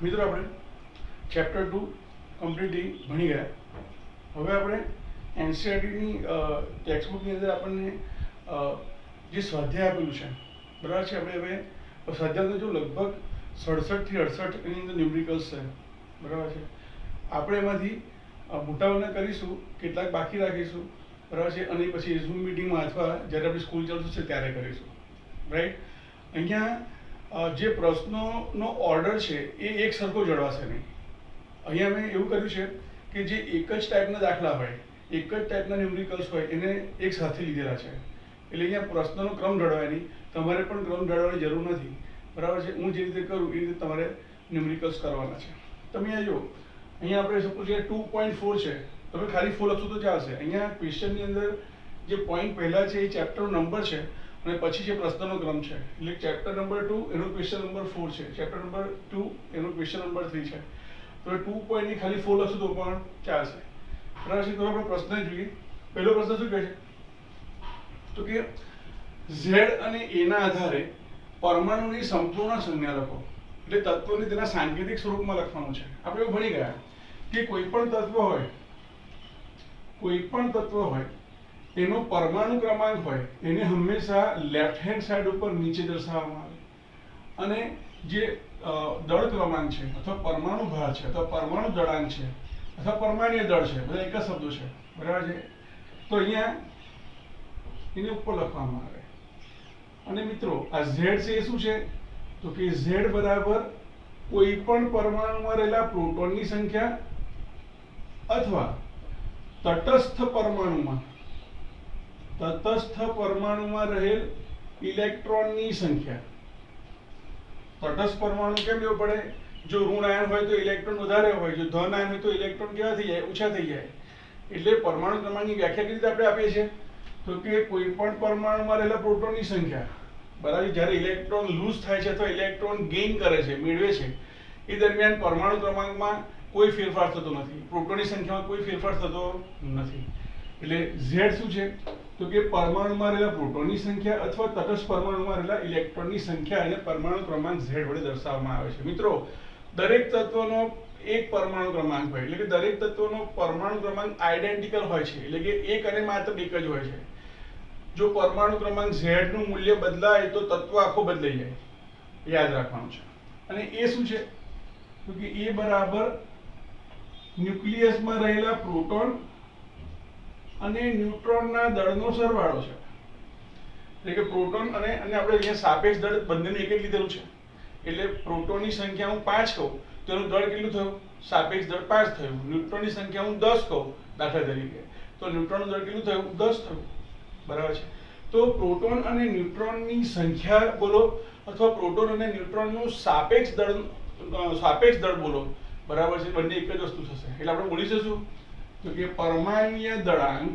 મિત્રો આપણે chapter 2 completely ભણી ગયા. હવે આપણે એનસીઈઆરટીની ટેક્સ્ટબુકની અંદર આપણને જે સ્વાધ્યાય આપેલું છે બરાબર છે. આપણે હવે સ્વાધ્યાય જો લગભગ 67 થી 68 એની અંદર ન્યુમેરિકલ્સ છે બરાબર છે. આપણે એમાંથી મોટાભાગના કરીશું, કેટલાક બાકી રાખીશું બરાબર છે, અને પછી ઝૂમ મિટિંગમાં અથવા જ્યારે આપણી સ્કૂલ ચાલુ થશે ત્યારે કરીશું. રાઈટ. અહીંયા જે પ્રશ્નોનો ઓર્ડર છે એ એક સરખો જળવાશે નહીં. અહીંયા મેં એવું કર્યું છે કે જે એક જ ટાઈપના દાખલા હોય, એક જ ટાઈપના ન્યુમેરિકલ્સ હોય એને એક સાથે લીધેલા છે. એટલે અહીંયા પ્રશ્નનો ક્રમ ઢળવાય નહીં. તમારે પણ ક્રમ ઢળવાની જરૂર નથી બરાબર છે. હું જે રીતે કરું એ રીતે તમારે ન્યુમેરિકલ્સ કરવાના છે. તમે અહીંયા જુઓ, અહીંયા આપણે સપોઝ કે 2.4 છે, તમે ખાલી 4 લખશો તો ચાલશે. અહીંયા ક્વેશ્ચનની અંદર જે પોઈન્ટ પહેલા છે એ ચેપ્ટરનો નંબર છે અને પછી જે પ્રશ્નનો ક્રમ છે. એટલે ચેપ્ટર નંબર 2 એનો ક્વેશ્ચન નંબર 4 છે, ચેપ્ટર નંબર 2 એનો ક્વેશ્ચન નંબર 3 છે. તો 2 પોઈન્ટની ખાલી 4 લખશો તો પણ ચાલશે બરાબર છે. તો આપણે પ્રશ્ન જોઈએ. પહેલો પ્રશ્ન શું કહે છે તો કે ઝેડ અને એના આધારે પરમાણુની સંપૂર્ણ સંજ્ઞા લખો. એટલે તત્વોને તેના સાંકેતિક સ્વરૂપમાં લખવાનું છે. આપણે એવું ભણી ગયા કે કોઈ પણ તત્વ હોય એનો પરમાણુ ક્રમાંક હોય એને હંમેશા લેફ્ટ હેન્ડ સાઈડ ઉપર નીચે દર્શાવવામાં આવે, અને જે દળ ક્રમાંક છે અથવા પરમાણુ ભાર છે અથવા પરમાણુ દળાંક છે અથવા પરમાણ્વીય દળ છે, બધા એક જ શબ્દો છે બરાબર છે. તો અહીંયા એની ઉપર લખવામાં આવે. અને મિત્રો આ ઝેડ છે એ શું છે તો કે ઝેડ બરાબર કોઈ પણ પરમાણુમાં રહેલા પ્રોટોનની સંખ્યા અથવા તટસ્થ પરમાણુમાં રહેલ ઇલેક્ટ્રોનની સંખ્યા. તટસ્થ પરમાણુ કેમ લેવો પડે? જો ઋણ આયન હોય તો ઇલેક્ટ્રોન વધારે હોય, જો ધન આયન હોય તો ઇલેક્ટ્રોન કેવા થઈ જાય? ઓછા થઈ જાય. એટલે પરમાણુ ક્રમાંકની વ્યાખ્યા કેવી રીતે આપણે આપીએ છીએ તો કે કોઈ પણ પરમાણુમાં રહેલા પ્રોટોનની સંખ્યા બરાબર જ્યારે ઇલેક્ટ્રોન લૂઝ થાય છે અથવા ઇલેક્ટ્રોન ગેઇન કરે છે, મેળવે છે, એ દરમિયાન પરમાણુ ક્રમાંકમાં કોઈ ફેરફાર થતો નથી, પ્રોટોનની સંખ્યામાં કોઈ ફેરફાર થતો નથી. એટલે ઝેડ શું છે તો કે પરમાણુમાં રહેલા પ્રોટોનની સંખ્યા અથવા તટસ્થ પરમાણુમાં રહેલા ઇલેક્ટ્રોનની સંખ્યા અને પરમાણુ ક્રમાંક ઝેડ વડે દર્શાવવામાં આવે છે. મિત્રો દરેક તત્વનો એક પરમાણુ ક્રમાંક હોય, એટલે કે દરેક તત્વનો પરમાણુ ક્રમાંક આઈડેન્ટિકલ હોય છે, એટલે કે એક અને માત્ર એક જ હોય છે. જો પરમાણુ ક્રમાંક ઝેડ નું મૂલ્ય બદલાય તો તત્વ આખો બદલાઈ જાય, યાદ રાખવાનું છે. અને એ શું છે તો કે એ બરાબર ન્યુક્લિયસમાં રહેલા પ્રોટોન અને ન્યુટ્રોનના દળનો સરવાળો છે. એટલે કે પ્રોટોન અને આપણે અહીંયા સાપેક્ષ દળ બંનેનું એક જ લીધેલું છે. એટલે પ્રોટોનની સંખ્યા હું 5 કહું તો એનું દળ કેટલું થયું? સાપેક્ષ દળ 5 થયું. ન્યુટ્રોનની સંખ્યા હું 10 કહું દાખલા તરીકે તો ન્યુટ્રોનનું દળ કેટલું થયું? 10 થયું બરાબર છે. તો પ્રોટોન અને ન્યુટ્રોનની સંખ્યા બોલો અથવા પ્રોટોન અને ન્યુટ્રોનનું સાપેક્ષ દળ બોલો બરાબર છે, બંને એક જ વસ્તુ થશે. એટલે આપણે બોલી શકશું તો કે પરમાણ્વીય દળાંક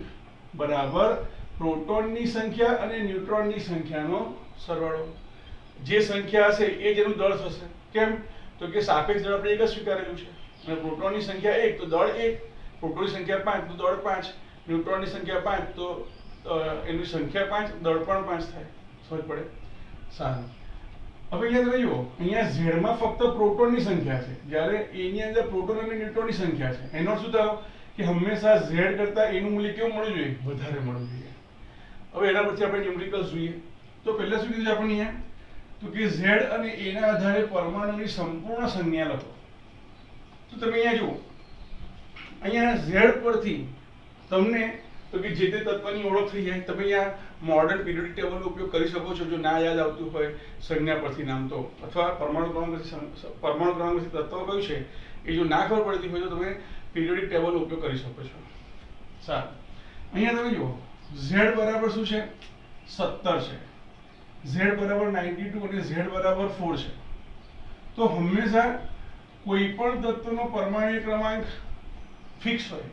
બરાબર પ્રોટોનની સંખ્યા અને ન્યુટ્રોનની સંખ્યાનો સરવાળો. જે સંખ્યા હશે એ જ એનું દળ થશે. કેમ તો કે સાપેક્ષ દળ આપણે એક જ સ્વીકારેલું છે, અને પ્રોટોનની સંખ્યા 1 તો દળ 1, પ્રોટોનની સંખ્યા 5 તો દળ 5, ન્યુટ્રોનની સંખ્યા 5 તો એની સંખ્યા 5, દળ પણ 5 થાય. સમજ પડે? સારું. હવે અહીંયા તમે જુઓ, અહીંયા ઝેડમાં ફક્ત પ્રોટોનની સંખ્યા છે, જ્યારે એની અંદર પ્રોટોન અને ન્યુટ્રોનની સંખ્યા છે. એનો અર્થ શું થયો કે હંમેશા ઝેડ કરતા એનું મૂલ્ય કેવું મળવું જોઈએ? વધારે મળવું જોઈએ. હવે એના પછી આપણે ન્યુમેરિકલ્સ જોઈએ. તો પહેલા શું કીધું છે આપણે અહીંયા તો કે ઝેડ અને એના આધારે પરમાણુની સંપૂર્ણ સંજ્ઞા લખો. તો તમે અહીંયા જુઓ, અહીંયા ઝેડ પરથી તમને તો કે જે તે તત્વની ઓળખ થઈ જાય. તમે અહીંયા મોડર્ન પીરિયોડિક ટેબલનો ઉપયોગ કરી શકો છો જો ના યાદ આવતું હોય સંજ્ઞા પરથી નામ તો, અથવા પરમાણુ ક્રમાંક પરથી તત્વ કયું છે એ જો ના ખબર પડતી હોય તો તમે પીરિયોડિક ટેબલનો ઉપયોગ કરી શકો છો. સારું. અહીંયા તમે જુઓ ઝેડ બરાબર શું છે? 17 છે, ઝેડ બરાબર 92 અને ઝેડ બરાબર 4 છે. તો હંમેશા કોઈ પણ તત્વનો પરમાણુ ક્રમાંક ફિક્સ હોય.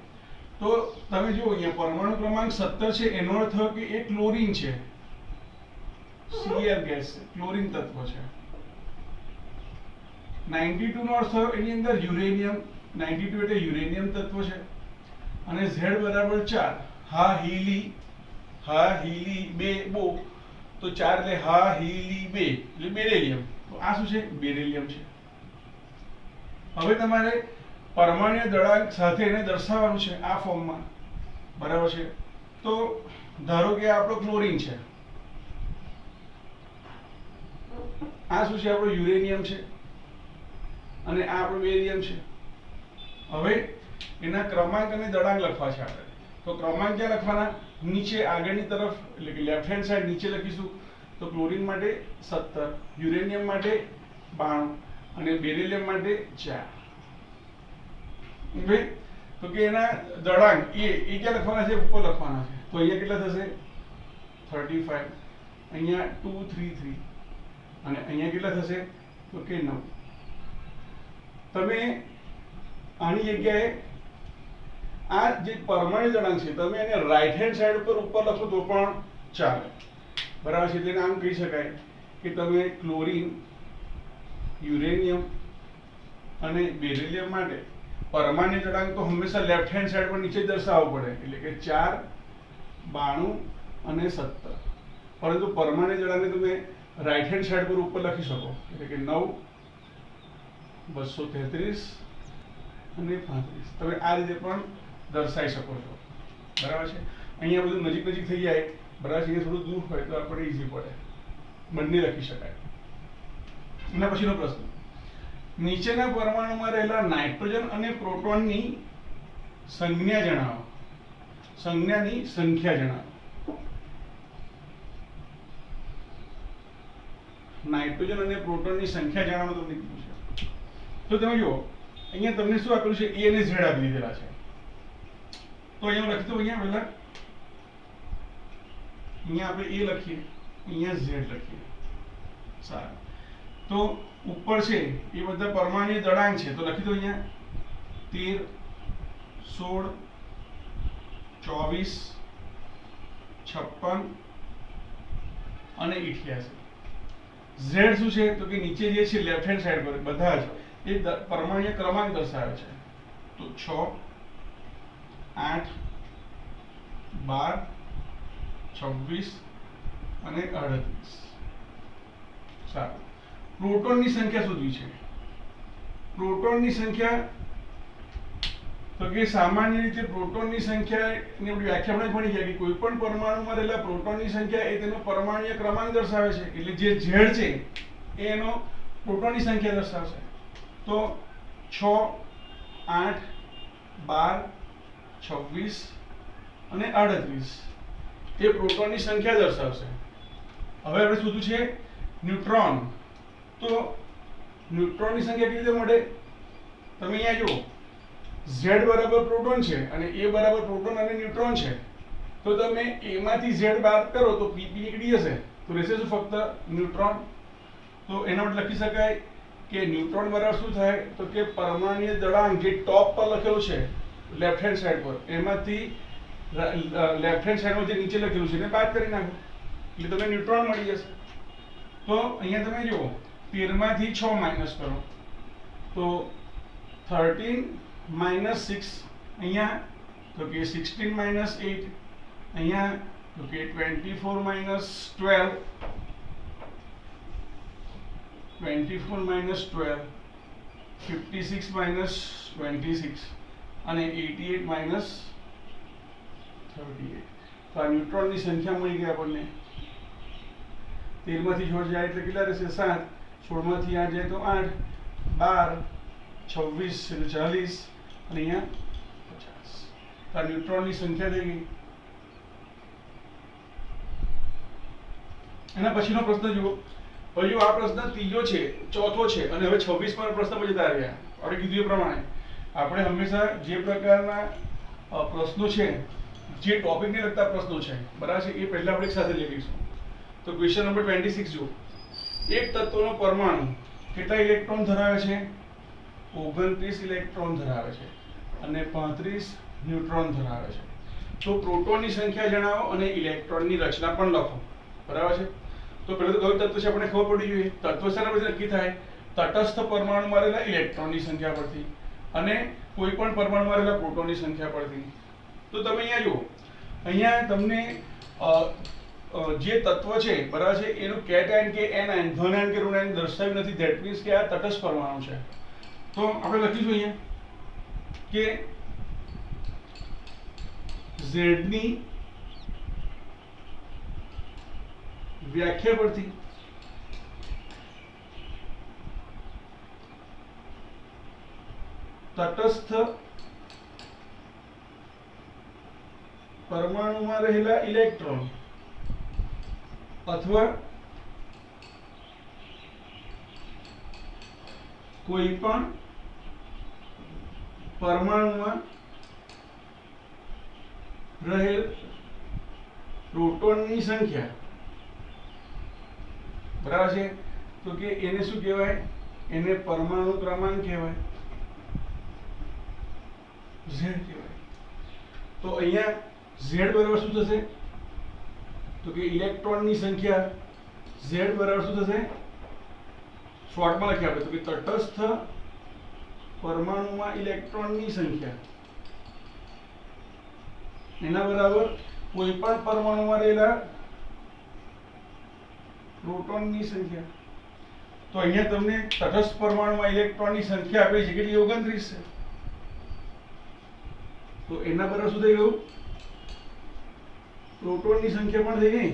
તો તમે જુઓ અહીંયા પરમાણુ ક્રમાંક 17 છે, એનો અર્થ થયો કે એ ક્લોરીન છે, Cl ગેસ છે, ક્લોરીન તત્વ છે. 92 નો અર્થ થયો એની અંદર યુરેનિયમ, 92 એટલે યુરેનિયમ તત્વ છે. અને Z બરાબર 4, હા હીલી 2 બો, તો 4 એટલે હા હીલી 2 એટલે બેરિલિયમ. તો આ શું છે? બેરિલિયમ છે. હવે તમારે પરમાણ્ય દળાંક સાથે એને દર્શાવવાનું છે આ ફોર્મમાં, બરાબર છે. તો ધારો કે આપણો ક્લોરીન છે, આ શું છે, આપણો યુરેનિયમ છે, અને આ આપણો બેરિયમ છે. હવે એના ક્રમાંક અને દળાંક લખવા છે આપણે. તો ક્રમાંક ક્યાં લખવાના? નીચે આગળની તરફ, એટલે કે લેફ્ટ હેન્ડ સાઈડ નીચે લખીશું. તો ક્લોરીન માટે 17, યુરેનિયમ માટે 92 અને બેરિલિયમ માટે 4. ભાઈ તો કે એના દળાંક એ ક્યાં લખવાના છે? ઉપર લખવાના છે. તો અહીંયા કેટલા થશે? 35, અહીંયા 233 અને અહીંયા કેટલા થશે? તો કે 9. તમે આની જગ્યાએ આ જે પરમાણ્ય દળાંક છે તમે એને રાઈટ હેન્ડ સાઈડ ઉપર લખો તો પણ ચાલે, બરાબર છે. તેને આમ કહી શકાય કે તમે ક્લોરીન, યુરેનિયમ અને બેરિલિયમ માટે પરમાણ્ય દળાંક તો હંમેશા લેફ્ટ હેન્ડ સાઈડ પર નીચે દર્શાવવો પડે, એટલે કે 4, 92 અને 17. પરંતુ પરમાણ્ય દળાંકને તમે રાઈટ હેન્ડ સાઈડ પર ઉપર લખી શકો, એટલે કે 9, 233 અને 35. તમે આ રીતે પણ દર્શાવી શકો છો, બરાબર છે. અહીંયા બધું નજીક નજીક થઈ જાય, બરાબર છે. થોડું દૂર હોય તો આપણે ઈઝી પડે, બંને લખી શકાય. એના પછીનો પ્રશ્ન, નીચેના પરમાણુમાં રહેલા નાઇટ્રોજન અને પ્રોટોનની સંજ્ઞા જણાવો. સંજ્ઞાની સંખ્યા જણાવો. નાઇટ્રોજન અને પ્રોટોનની સંખ્યા જણાવો તમને કીધું છે. તો તમે જુઓ અહીંયા તમને શું આપેલું છે? A અને Z આપી દીધેલા છે. તો અહીંયા લખી દો, અહીંયા પહેલા અહીંયા આપણે A લખીએ, અહીંયા Z લખીએ. સારું. તો ઉપર છે એ બધા પરમાણ્ય દળાંક છે, તો લખી દો અહીંયા 13, 16, 24, 56 અને 88. Z શું છે? તો કે નીચે જે છે લેફ્ટ હેન્ડ સાઈડ પર બધા જ એ પરમાણ્ય ક્રમાંક દર્શાવે છે. તો 6, 8, 12, 26 અને 38. સારું. પ્રોટોનની સંખ્યા શોધવી છે. પ્રોટોનની સંખ્યા તો કે સામાન્ય રીતે પ્રોટોનની સંખ્યાની આપણી વ્યાખ્યા આપણે ભણી ગયા કે કોઈ પણ પરમાણુમાં રહેલા પ્રોટોનની સંખ્યા એ તેનો પરમાણ્ય ક્રમાંક દર્શાવે છે. એટલે જે Z છે એ એનો પ્રોટોનની સંખ્યા દર્શાવશે. તો 6, 8, 12, 26 અને 38 એ પ્રોટોનની સંખ્યા દર્શાવશે. હવે આપણે શોધવું છે ન્યુટ્રોન. તો ન્યુટ્રોનની સંખ્યા કેવી રીતે મળે? તમે અહીંયા જુઓ, Z બરાબર પ્રોટોન છે અને A બરાબર પ્રોટોન અને ન્યુટ્રોન છે. તો તમે A માંથી Z બાદ કરો તો PP નીકળી જશે. તો રહેશે શું? ફક્ત ન્યુટ્રોન. તો એના માટે લખી શકાય કે ન્યુટ્રોન બરાબર શું થાય? તો કે પરમાણ્ય દળાંક જે ટોપ પર લખેલું છે લેફ્ટ હેન્ડ સાઈડ પર, એમાંથી લેફ્ટ હેન્ડ સાઈડમાં જે નીચે લખેલું છે એને બાદ કરી નાખો એટલે તમને ન્યુટ્રોન મળી જશે. તો અહીંયા તમે જુઓ 13 માંથી 6 માઇનસ કરો તો 13 minus 6, અહીંયા તો કે 16 minus 8, અહીંયા તો કે 24 minus 12, 24 minus 12, 56 minus 26 અને 88 minus 38. તો આ ન્યુટ્રોનની સંખ્યા મળી ગઈ આપણને. 13 માંથી 6 જાય એટલે કેટલા રહેશે? 7. 16 માંથી 8 જાય તો 8, 12, 26 એટલે 40 અને અહીંયા 50. તો આ ન્યુટ્રોનની સંખ્યા થઈ ગઈ. એના પછીનો પ્રશ્ન જુઓ. હવે આ પ્રશ્ન ત્રીજો છે, ચોથો છે અને હવે 26 પ્રશ્ન પર જતા રહ્યા. આપણે કીધું એ પ્રમાણે આપણે હંમેશા જે પ્રકારના પ્રશ્નો છે, જે ટોપિકને લગતા પ્રશ્નો છે, બરાબર છે, એ પહેલા આપણે એક સાથે લઈ લઈશું. તો ક્વેશ્ચન નંબર 26 જુઓ. એક તત્વનો પરમાણુ કેટલા ઇલેક્ટ્રોન ધરાવે છે? 29 ઇલેક્ટ્રોન ધરાવે છે અને 35 ન્યુટ્રોન ધરાવે છે. તો પ્રોટોનની સંખ્યા જણાવો અને ઇલેક્ટ્રોનની રચના પણ લખો, બરાબર છે. તો પહેલું તો કયું તત્વ છે આપણે ખબર પડી જોઈએ. તત્વ શેના પરથી નક્કી થાય? તટસ્થ પરમાણુમાં રહેલા ઇલેક્ટ્રોનની સંખ્યા પરથી અને કોઈ પણ પરમાણુમાં રહેલા પ્રોટોનની સંખ્યા પરથી. તો તમે અહીંયા જુઓ, અહીંયા તમને જે તત્વ છે, બરાબર છે, એનું કેટાયન કે એનાયન, ધન આયન કે ઋણ આયન દર્શાવ્યું નથી. ધેટ મીન્સ કે આ તટસ્થ પરમાણુ છે. તો આપણે લખીશું અહીંયા કે Z ની વ્યાખ્યા પરથી તટસ્થ પરમાણુમાં રહેલા ઇલેક્ટ્રોન અથવા કોઈ પણ પરમાણુમાં રહેલ પ્રોટોનની સંખ્યા બરાબર છે તો કે એને શું કહેવાય એને પરમાણુ ક્રમાંક કહેવાય Z કહેવાય તો અહીંયા Z બરાબર શું થશે તો કે ઇલેક્ટ્રોનની સંખ્યા Z બરાબર શું થશે શોર્ટમાં લખીએ આપણે તો કે તટસ્થ પરમાણુમાં ઇલેક્ટ્રોનની સંખ્યા એના બરાબર કોઈ પણ પરમાણુમાં રહેલા પ્રોટોનની સંખ્યા તો અહીંયા તમને તટસ્થ પરમાણુમાં ઇલેક્ટ્રોનની સંખ્યા આપેલી છે કેટલી 29 છે તો એના બરાબર શું થઈ ગયું પ્રોટોનની સંખ્યા પણ થઈ ગઈ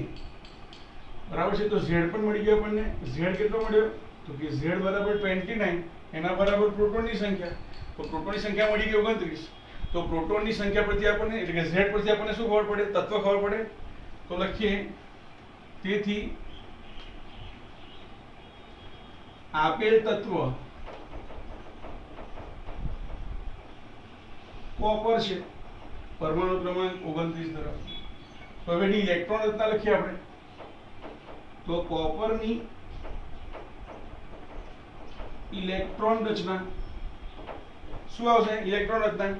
બરાબર છે તો Z પણ મળી ગયો આપણને Z કેટલો મળ્યો તો કે Z બરાબર 29 એના બરાબર પ્રોટોનની સંખ્યા તો પ્રોટોનની સંખ્યા મળી ગઈ 29 તો પ્રોટોનની સંખ્યા પરથી આપણને એટલે કે Z પરથી આપણને શું ખબર પડે તત્વ ખબર પડે તો લખીએ તેથી આપેલ તત્વ કોપર છે પરમાણુ ક્રમાંક 29 ધરાવતું તો હવે એની ઇલેક્ટ્રોન રચના લખીએ આપણે તો કોપરની ઇલેક્ટ્રોન રચના શું આવશે ઇલેક્ટ્રોન રચના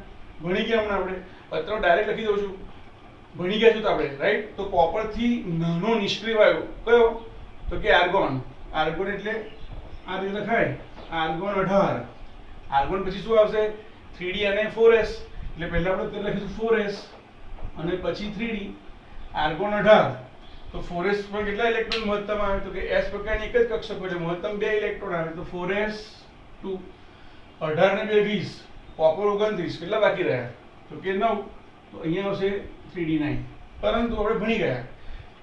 ભણી ગયા હમણાં આપણે અત્યારે ડાયરેક્ટ લખી દઉં છું ભણી ગયા છો તો આપણે રાઈટ તો કોપર થી નાનો નિષ્ક્રિય વાયુ કયો તો કે આર્ગોન આર્ગોન એટલે આ રીતે લખાય આર્ગોન 18 આર્ગોન પછી શું આવશે 3d અને 4s એટલે પહેલા આપણે તે લખીશું 4s અને પછી 3d આર્ગોન 18 તો 4s પર કેટલા ઇલેક્ટ્રોન મહત્તમ આવે તો કે s પ્રકારની એક જ કક્ષક એટલે મહત્તમ 2 ઇલેક્ટ્રોન આવે તો 4s 2 18 ને 2 20 કોપર 29 કેટલા બાકી રહ્યા તો કે 9 તો અહીંયા આવશે 3d9 પરંતુ આપણે ભણી ગયા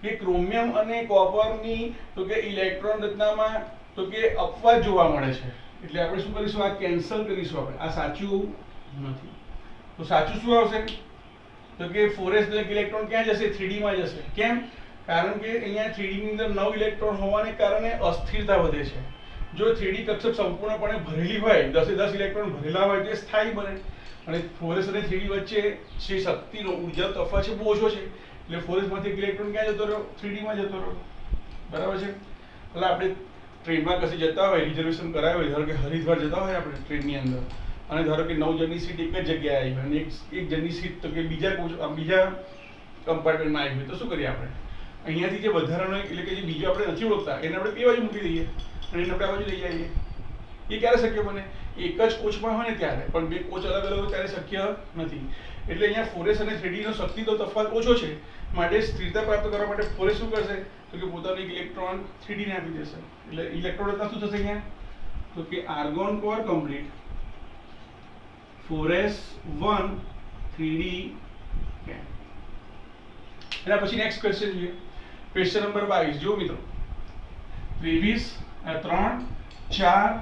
કે ક્રોમિયમ અને કોપરની તો કે ઇલેક્ટ્રોન રચનામાં તો કે અપવાદ જોવા મળે છે એટલે આપણે શું કરીશું આ કેન્સલ કરીશું આપણે આ સાચું નથી તો સાચું શું આવશે તો કે 4s નો એક ઇલેક્ટ્રોન ક્યાં જશે 3d માં જશે કેમ કારણ કે અહીંયા 3d ની અંદર 9 ઇલેક્ટ્રોન હોવાને કારણે અસ્થિરતા વધે છે જો 3d કક્ષક સંપૂર્ણપણે ભરેલી હોય 10 એ 10 ઇલેક્ટ્રોન ભરેલા હોય તો સ્થાયી બને અને 4s અને 3d વચ્ચે જે શક્તિનો ઊર્જા તફાવત છે બહુ ઓછો છે એટલે 4s માંથી એક ઇલેક્ટ્રોન ક્યાં જતો રહ્યો 3d માં જતો રહ્યો બરાબર છે એટલે આપણે ટ્રેનમાં કશે જતા હોય રિઝર્વેશન કરાવ્યું હોય ધારો કે હરિદ્વાર જતા હોય આપણે ટ્રેનની અંદર અને ધારો કે 9 જણની સીટ એક જ જગ્યાએ આવી હોય અને એક જણની સીટ તો કે બીજા કમ્પાર્ટમેન્ટમાં આવી હોય તો શું કરીએ આપણે અહીંયાથી જે વધારાનો એટલે કે જે બીજો આપણે નથી ઓળખતા એને આપણે બે બાજુ મૂકી દઈએ અને એને આપણે આ બાજુ લઈ આવીએ એ ક્યારે શક્ય બને એક જ કોચમાં હોય ને ત્યારે પણ બે કોચ અલગ અલગ હોય ત્યારે શક્ય નથી એટલે અહીંયા 4s અને 3d નો શક્તિનો તફાવત ઓછો છે માટે સ્થિરતા પ્રાપ્ત કરવા માટે 4s શું કરશે તો કે પોતાનો એક ઇલેક્ટ્રોન 3d ને આપી દેશે એટલે ઇલેક્ટ્રોન રચના શું થશે અહીંયા તો કે argon core complete 4s 1 3d એના પછી નેક્સ્ટ ક્વેશ્ચન જોઈએ ક્વેશ્ચન નંબર 22 જો મિત્રો 23 3 4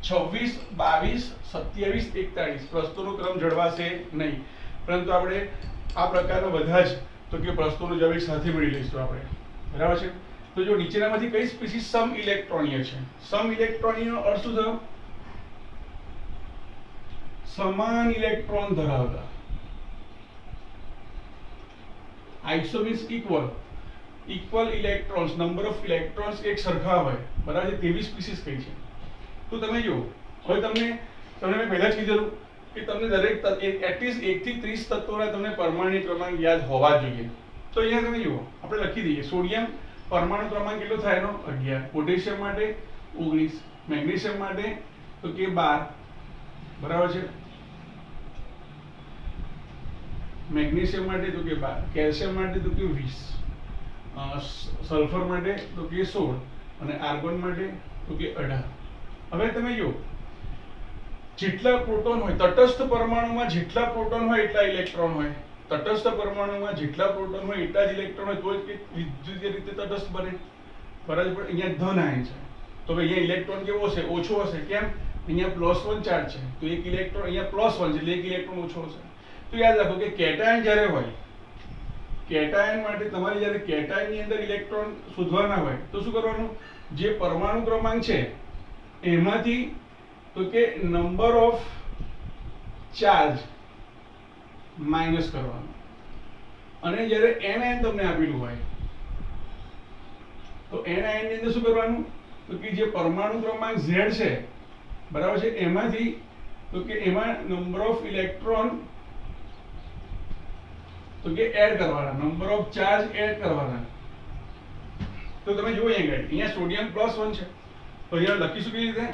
26 22 27 41 પ્રશ્નોનો ક્રમ જળવાશે નહીં પરંતુ આપણે આ પ્રકારના બધા જ તો કે પ્રશ્નોનો જવાબ એક સાથે મળી લઈશું આપણે બરાબર છે તો જો નીચેનામાંથી કઈ સ્પીસીસ સમ ઇલેક્ટ્રોનીય છે સમ ઇલેક્ટ્રોનીયનો અર્થ શું થયો સમાન ઇલેક્ટ્રોન ધરાવતા iso means equal electrons number of electrons એક સરખા હોય બરાબર છે તેવી સ્પીસીસ કઈ છે તો તમે જો હવે તમને મેં પહેલા જ કીધેલું કે તમને દરેક એટલીસ્ટ 1 થી 30 તત્વોના તમને પરમાણુ ક્રમાંક યાદ હોવા જોઈએ તો અહીંયા તમે જુઓ આપણે લખી દઈએ સોડિયમ પરમાણુ ક્રમાંક કેટલો થાય એનો 11 પોટેશિયમ માટે 19 મેગ્નેશિયમ માટે તો કે 12 બરાબર છે મેગ્નેશિયમ માટે તો કે 12 કેલ્શિયમ માટે તો કે 20 સલ્ફર માટે તો કે 16 અને આર્ગોન માટે તો કે 18 હવે તમે જો જેટલા પ્રોટોન હોય, તટસ્થ પરમાણુમાં જેટલા પ્રોટોન હોય એટલા ઇલેક્ટ્રોન હોય. તટસ્થ પરમાણુમાં જેટલા પ્રોટોન હોય એટલા જ ઇલેક્ટ્રોન હોય, તો જ વિદ્યુતીય રીતે તટસ્થ બને. બરાબર. અહીંયા ધન આયન છે તો અહીંયા ઇલેક્ટ્રોન કેવો હશે? ઓછો હશે. કેમ? અહીંયા +1 ચાર્જ છે તો એક ઇલેક્ટ્રોન અહીંયા +1 છે એટલે એક ઇલેક્ટ્રોન ઓછો હશે. તો યાદ રાખો કે કેટાયન જ્યારે હોય, કેટાયન માટે તમારે જ્યારે કેટાયનની અંદર ઇલેક્ટ્રોન શોધવાના હોય તો શું કરવાનું? જે પરમાણુ ક્રમાંક છે એમાંથી તો કે નંબર ઓફ ચાર્જ માઇનસ કરવાનો. અને જ્યારે એનઆયન તમને આપેલું હોય તો એનઆયન ની અંદર શું કરવાનું? તો કે જે પરમાણુ ક્રમાંક Z છે, બરાબર છે, એમાંથી તો કે એમાં નંબર ઓફ ઇલેક્ટ્રોન તો કે એડ કરવાના, નંબર ઓફ ચાર્જ એડ કરવાના. તો તમે જુઓ અહીંયા સોડિયમ +1 છે તો અહીંયા લખીશું કેવી રીતે?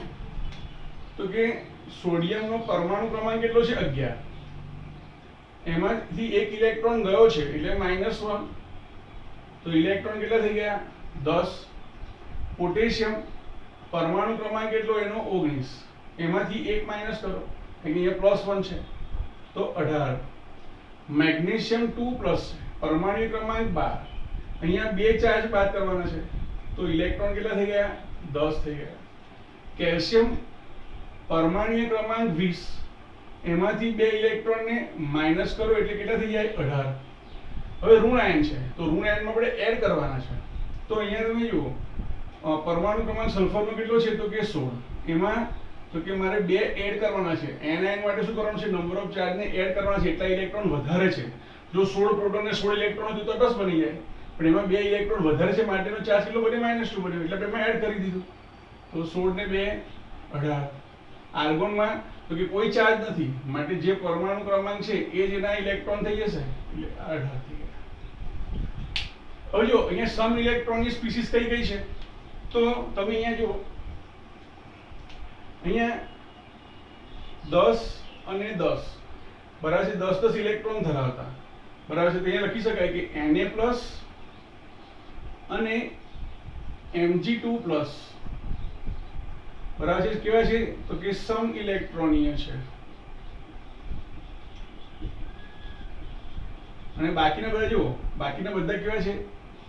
તો કે સોડિયમનો પરમાણુ ક્રમાંક કેટલો છે? 11. એમાંથી એક ઇલેક્ટ્રોન ગયો છે એટલે -1 તો ઇલેક્ટ્રોન કેટલા થઈ ગયા? 10. પોટેશિયમ પરમાણુ ક્રમાંક કેટલો એનો? 19. એમાંથી એક માઇનસ કરો અહીંયા +1 છે તો 18. મેગ્નેશિયમ 2+ છે, પરમાણુ ક્રમાંક 12. અહીંયા બે ચાર્જ બાદ કરવાના છે તો ઇલેક્ટ્રોન કેટલા થઈ ગયા? 10 થઈ ગયા. કેલ્શિયમ પરમાણુ ક્રમાંક 20, એમાંથી બે ઇલેક્ટ્રોન ને માઇનસ કરો એટલે કેટલા થઈ જાય? 18. હવે ઋણ આયન છે તો ઋણ આયનમાં આપણે એડ કરવાના છે. તો અહીંયા તમે જુઓ પરમાણુ ક્રમાંક સલ્ફરનો કેટલો છે? તો કે 16. એમાં તો કે મારે બે એડ કરવાના છે. એન આયન માટે શું કરવાનું છે? નંબર ઓફ ચાર્જ ને એડ કરવાના છે એટલા ઇલેક્ટ્રોન વધારે છે. જો 16 પ્રોટોન ને 16 ઇલેક્ટ્રોન હોય તો તટસ્થ બની જાય, પણ એમાં બે ઇલેક્ટ્રોન વધારે છે માટેનો ચાર્જ કેટલો બન્યો? -2 બન્યો એટલે આપણે એડ કરી દીધું તો 16 ને 2 18. આર્ગોનમાં તો કે કોઈ ચાર્જ નથી માટે જે પરમાણુ ક્રમાંક છે એ જ એના ઇલેક્ટ્રોન થઈ જશે એટલે 18 થઈ ગયા. હવે જો અહીંયા સમ ઇલેક્ટ્રોનની સ્પીસીસ કઈ કઈ છે તો તમે અહીંયા જુઓ, અહીંયા 10 અને 10 બરાબર છે, 10 ઇલેક્ટ્રોન ધરાવતા, બરાબર છે. તો અહીંયા લખી શકાય કે Na+ અને Mg2+, બરાબર છે, કેવા છે? તો કે સમ ઇલેક્ટ્રોનીય છે. અને બાકીના બધા જુઓ, બાકીના બધા કેવા છે?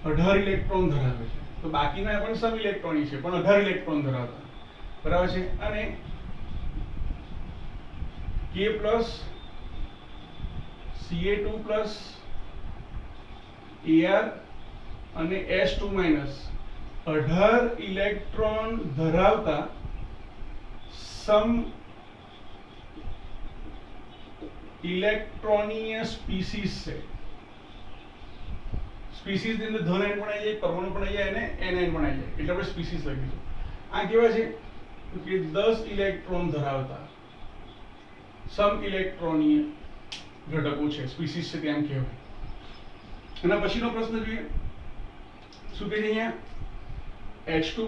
18 ઇલેક્ટ્રોન ધરાવે છે. તો બાકીના પણ સમ ઇલેક્ટ્રોની છે પણ 18 ઇલેક્ટ્રોન ધરાવતા, બરાબર છે. અને K+, Ca2+, Ar અને S2- 18 ઇલેક્ટ્રોન ધરાવતા સમ ઇલેક્ટ્રોનીય સ્પીસીસ છે. સ્પીસીસ ની અંદર ધન આયન પણ આવી જાય, પરમાણુ પણ આવી જાય અને એન આયન પણ આવી જાય એટલે આપણે સ્પીસીસ લખીશું. આ કેવા છે? તો કે 10 ઇલેક્ટ્રોન ધરાવતા સમ ઇલેક્ટ્રોનીય ઘટકો છે, સ્પીસીસ છે તેમ કહેવાય. એના પછીનો પ્રશ્ન જોઈએ શું કહે છે અહીંયા? H2+,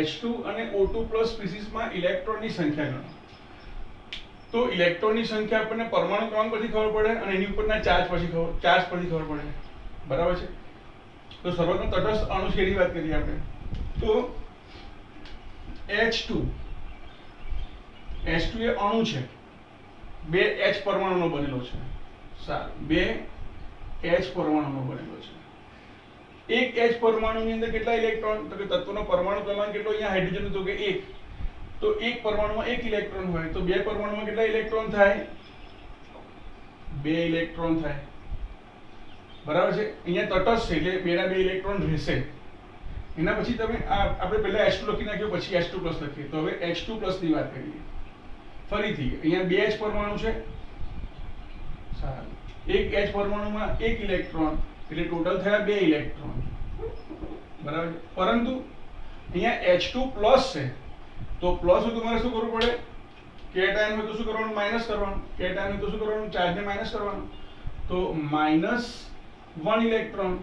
H2 અને O2+ સ્પીસીસમાં ઇલેક્ટ્રોનની સંખ્યા ગણો. તો ઇલેક્ટ્રોનની સંખ્યા આપણને પરમાણુ ક્રમાંક પરથી ખબર પડે અને એની ઉપરના ચાર્જ પરથી ખબર પડે, બરાબર છે. તો સર્વપ્રથમ તટસ્થ અણુ શેરી વાત કરીએ આપણે તો H2 એ અણુ છે, 2 H પરમાણુનો બનેલો છે. સારું, 2 H પરમાણુનો બનેલો છે. એક H પરમાણુની અંદર કેટલા ઇલેક્ટ્રોન? તો કે તત્વનો પરમાણુ ક્રમાંક કેટલો? અહીંયા હાઇડ્રોજન તો કે 1. તો એક પરમાણુમાં 1 ઇલેક્ટ્રોન હોય તો બે પરમાણુમાં કેટલા ઇલેક્ટ્રોન થાય? 2 ઇલેક્ટ્રોન થાય, બરાબર છે. અહીંયા તટસ્થ છે એટલે બેના 2 ઇલેક્ટ્રોન રહેશે. એના પછી તમે આપણે પહેલા H2 લખી નાખ્યો પછી H2+ લખીએ. તો હવે H2+ ની વાત કરીએ. ફરીથી અહીંયા 2 H પરમાણુ છે. સારું, એક H પરમાણુમાં 1 ઇલેક્ટ્રોન એટલે ટોટલ થયા 2 ઇલેક્ટ્રોન, બરાબર. પરંતુ અહીંયા H2+ છે તો પ્લસ હોય તો તમારે શું કરવું પડે? કેટાયન હોય તો શું કરવાનું? માઇનસ કરવાનું. કેટાયન હોય તો શું કરવાનું? ચાર્જને માઇનસ કરવાનું. તો -1 ઇલેક્ટ્રોન,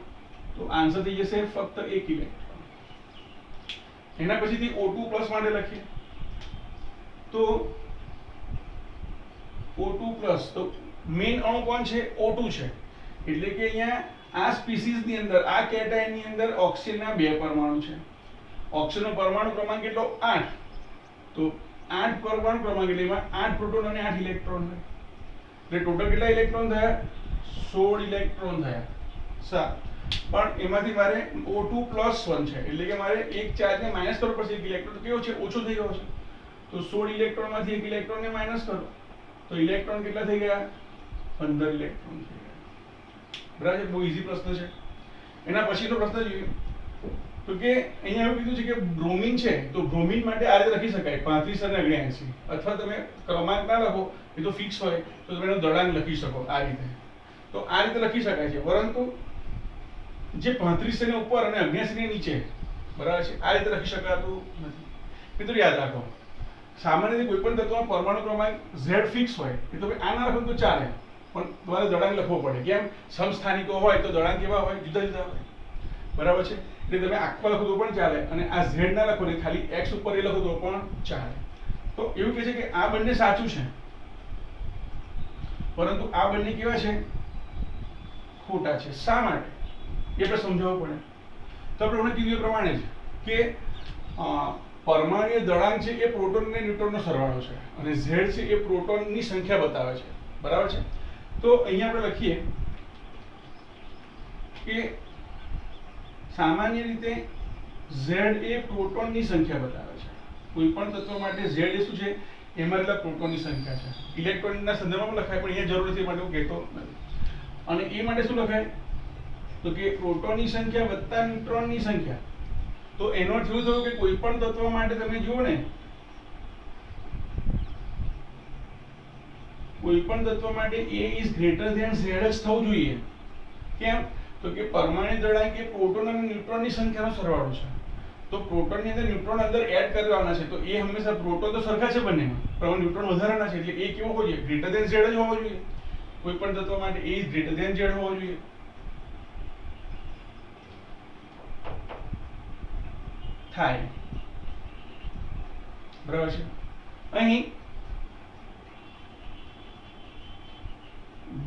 તો આન્સર થઈ જશે ફક્ત 1 ઇલેક્ટ્રોન. એના પછીથી O2+ માટે લખીએ તો O2+, તો મેઇન અણુ કોણ છે? O2 છે. એટલે કે અહીંયા આ સ્પીસીસ ની અંદર, આ કેટાયન ની અંદર ઓક્સિજનના 2 પરમાણુ છે. ઓક્સિજનનો પરમાણુ ક્રમાંક કેટલો? 8. તો 8 પરમાણુ ક્રમાંક એટલે એમાં 8 પ્રોટોન અને 8 ઇલેક્ટ્રોન હોય એટલે ટોટલ કેટલા ઇલેક્ટ્રોન થયા 16 ઇલેક્ટ્રોન થયા પણ એમાંથી મારે O2 +1 છે એટલે કે મારે એક ચાર્જને માઈનસ કરવો પડશે એક ઇલેક્ટ્રોન કેવો છે ઓછો થઈ ગયો છે તો 16 ઇલેક્ટ્રોનમાંથી એક ઇલેક્ટ્રોનને માઈનસ કરો તો ઇલેક્ટ્રોન કેટલા થઈ ગયા 15 ઇલેક્ટ્રોન થઈ ગયા બરાબર બહુ ઈઝી પ્રશ્ન છે એના પછીનો પ્રશ્ન જોઈએ તો કે અહીંયા એવું કીધું છે કે બ્રોમિન છે તો બ્રોમિન માટે આ રીતે લખી શકાય 35 અને 79 અથવા તમે ક્રમાંક ના લખો એ તો ફિક્સ હોય તો તમે એનો દળાંક લખી શકો આ રીતે તો આ રીતે લખી શકાય છે પરંતુ જે 35 ની ઉપર અને 79 ની નીચે બરાબર છે આ રીતે લખી શકાતું નથી મિત્રો યાદ રાખો સામાન્ય રીતે કોઈ પણ તત્વમાં પરમાણુ ક્રમાંક Z ફિક્સ હોય એ તો આ ના લખો તો ચાલે પણ તમારે દળાંક લખવો પડે કેમ સમસ્થાનિકો હોય તો દળાંક કેવા હોય જુદા જુદા હોય બરાબર છે એટલે તમે આખો લખો તો પણ ચાલે અને આ Z ના લખો ને ખાલી x ઉપર એ લખો તો પણ ચાલે તો એવું કહે છે કે આ બંને સાચું છે પરંતુ આ બંને કેવા છે ખોટા છે શા માટે એ આપણે સમજાવવું પડે તો આપણે હમણાં કીધું એ પ્રમાણે જ કે પરમાણુય દળાંક છે એ પ્રોટોન અને ન્યુટ્રોનનો સરવાળો છે અને Z છે એ પ્રોટોનની સંખ્યા બતાવે છે બરાબર છે તો અહીંયા આપણે લખીએ કે સામાન્ય રીતે Z એ પ્રોટોનની સંખ્યા બતાવે છે કોઈ પણ તત્વ માટે Z એ શું છે એમાં એટલા પ્રોટોનની સંખ્યા છે ઇલેક્ટ્રોનના સંદર્ભમાં લખાય પણ અહીંયા જરૂર નથી માટે હું કહેતો નથી અને એ માટે શું લખાય તો કે પ્રોટોનની સંખ્યા વત્તા ન્યુટ્રોનની સંખ્યા તો એનો અર્થ એવું થયો કે કોઈ પણ તત્વ માટે તમે જુઓ ને કોઈ પણ તત્વ માટે A is greater than Z જ થવું જોઈએ કેમ તો કે પરમાણુ દળાંક એ પ્રોટોન અને ન્યુટ્રોનની સંખ્યાનો સરવાળો છે તો પ્રોટોનની અંદર ન્યુટ્રોન અંદર એડ કરવાના છે તો એ હંમેશા પ્રોટોન તો સરખા છે બંનેમાં પણ ન્યુટ્રોન વધારાના છે એટલે એ કેવો હોવો જોઈએ ગ્રેટર ધેન Z જ હોવો જોઈએ કોઈ પણ તત્વ માટે A is greater than Z હોવો જોઈએ થાય બરાબર છે અહીં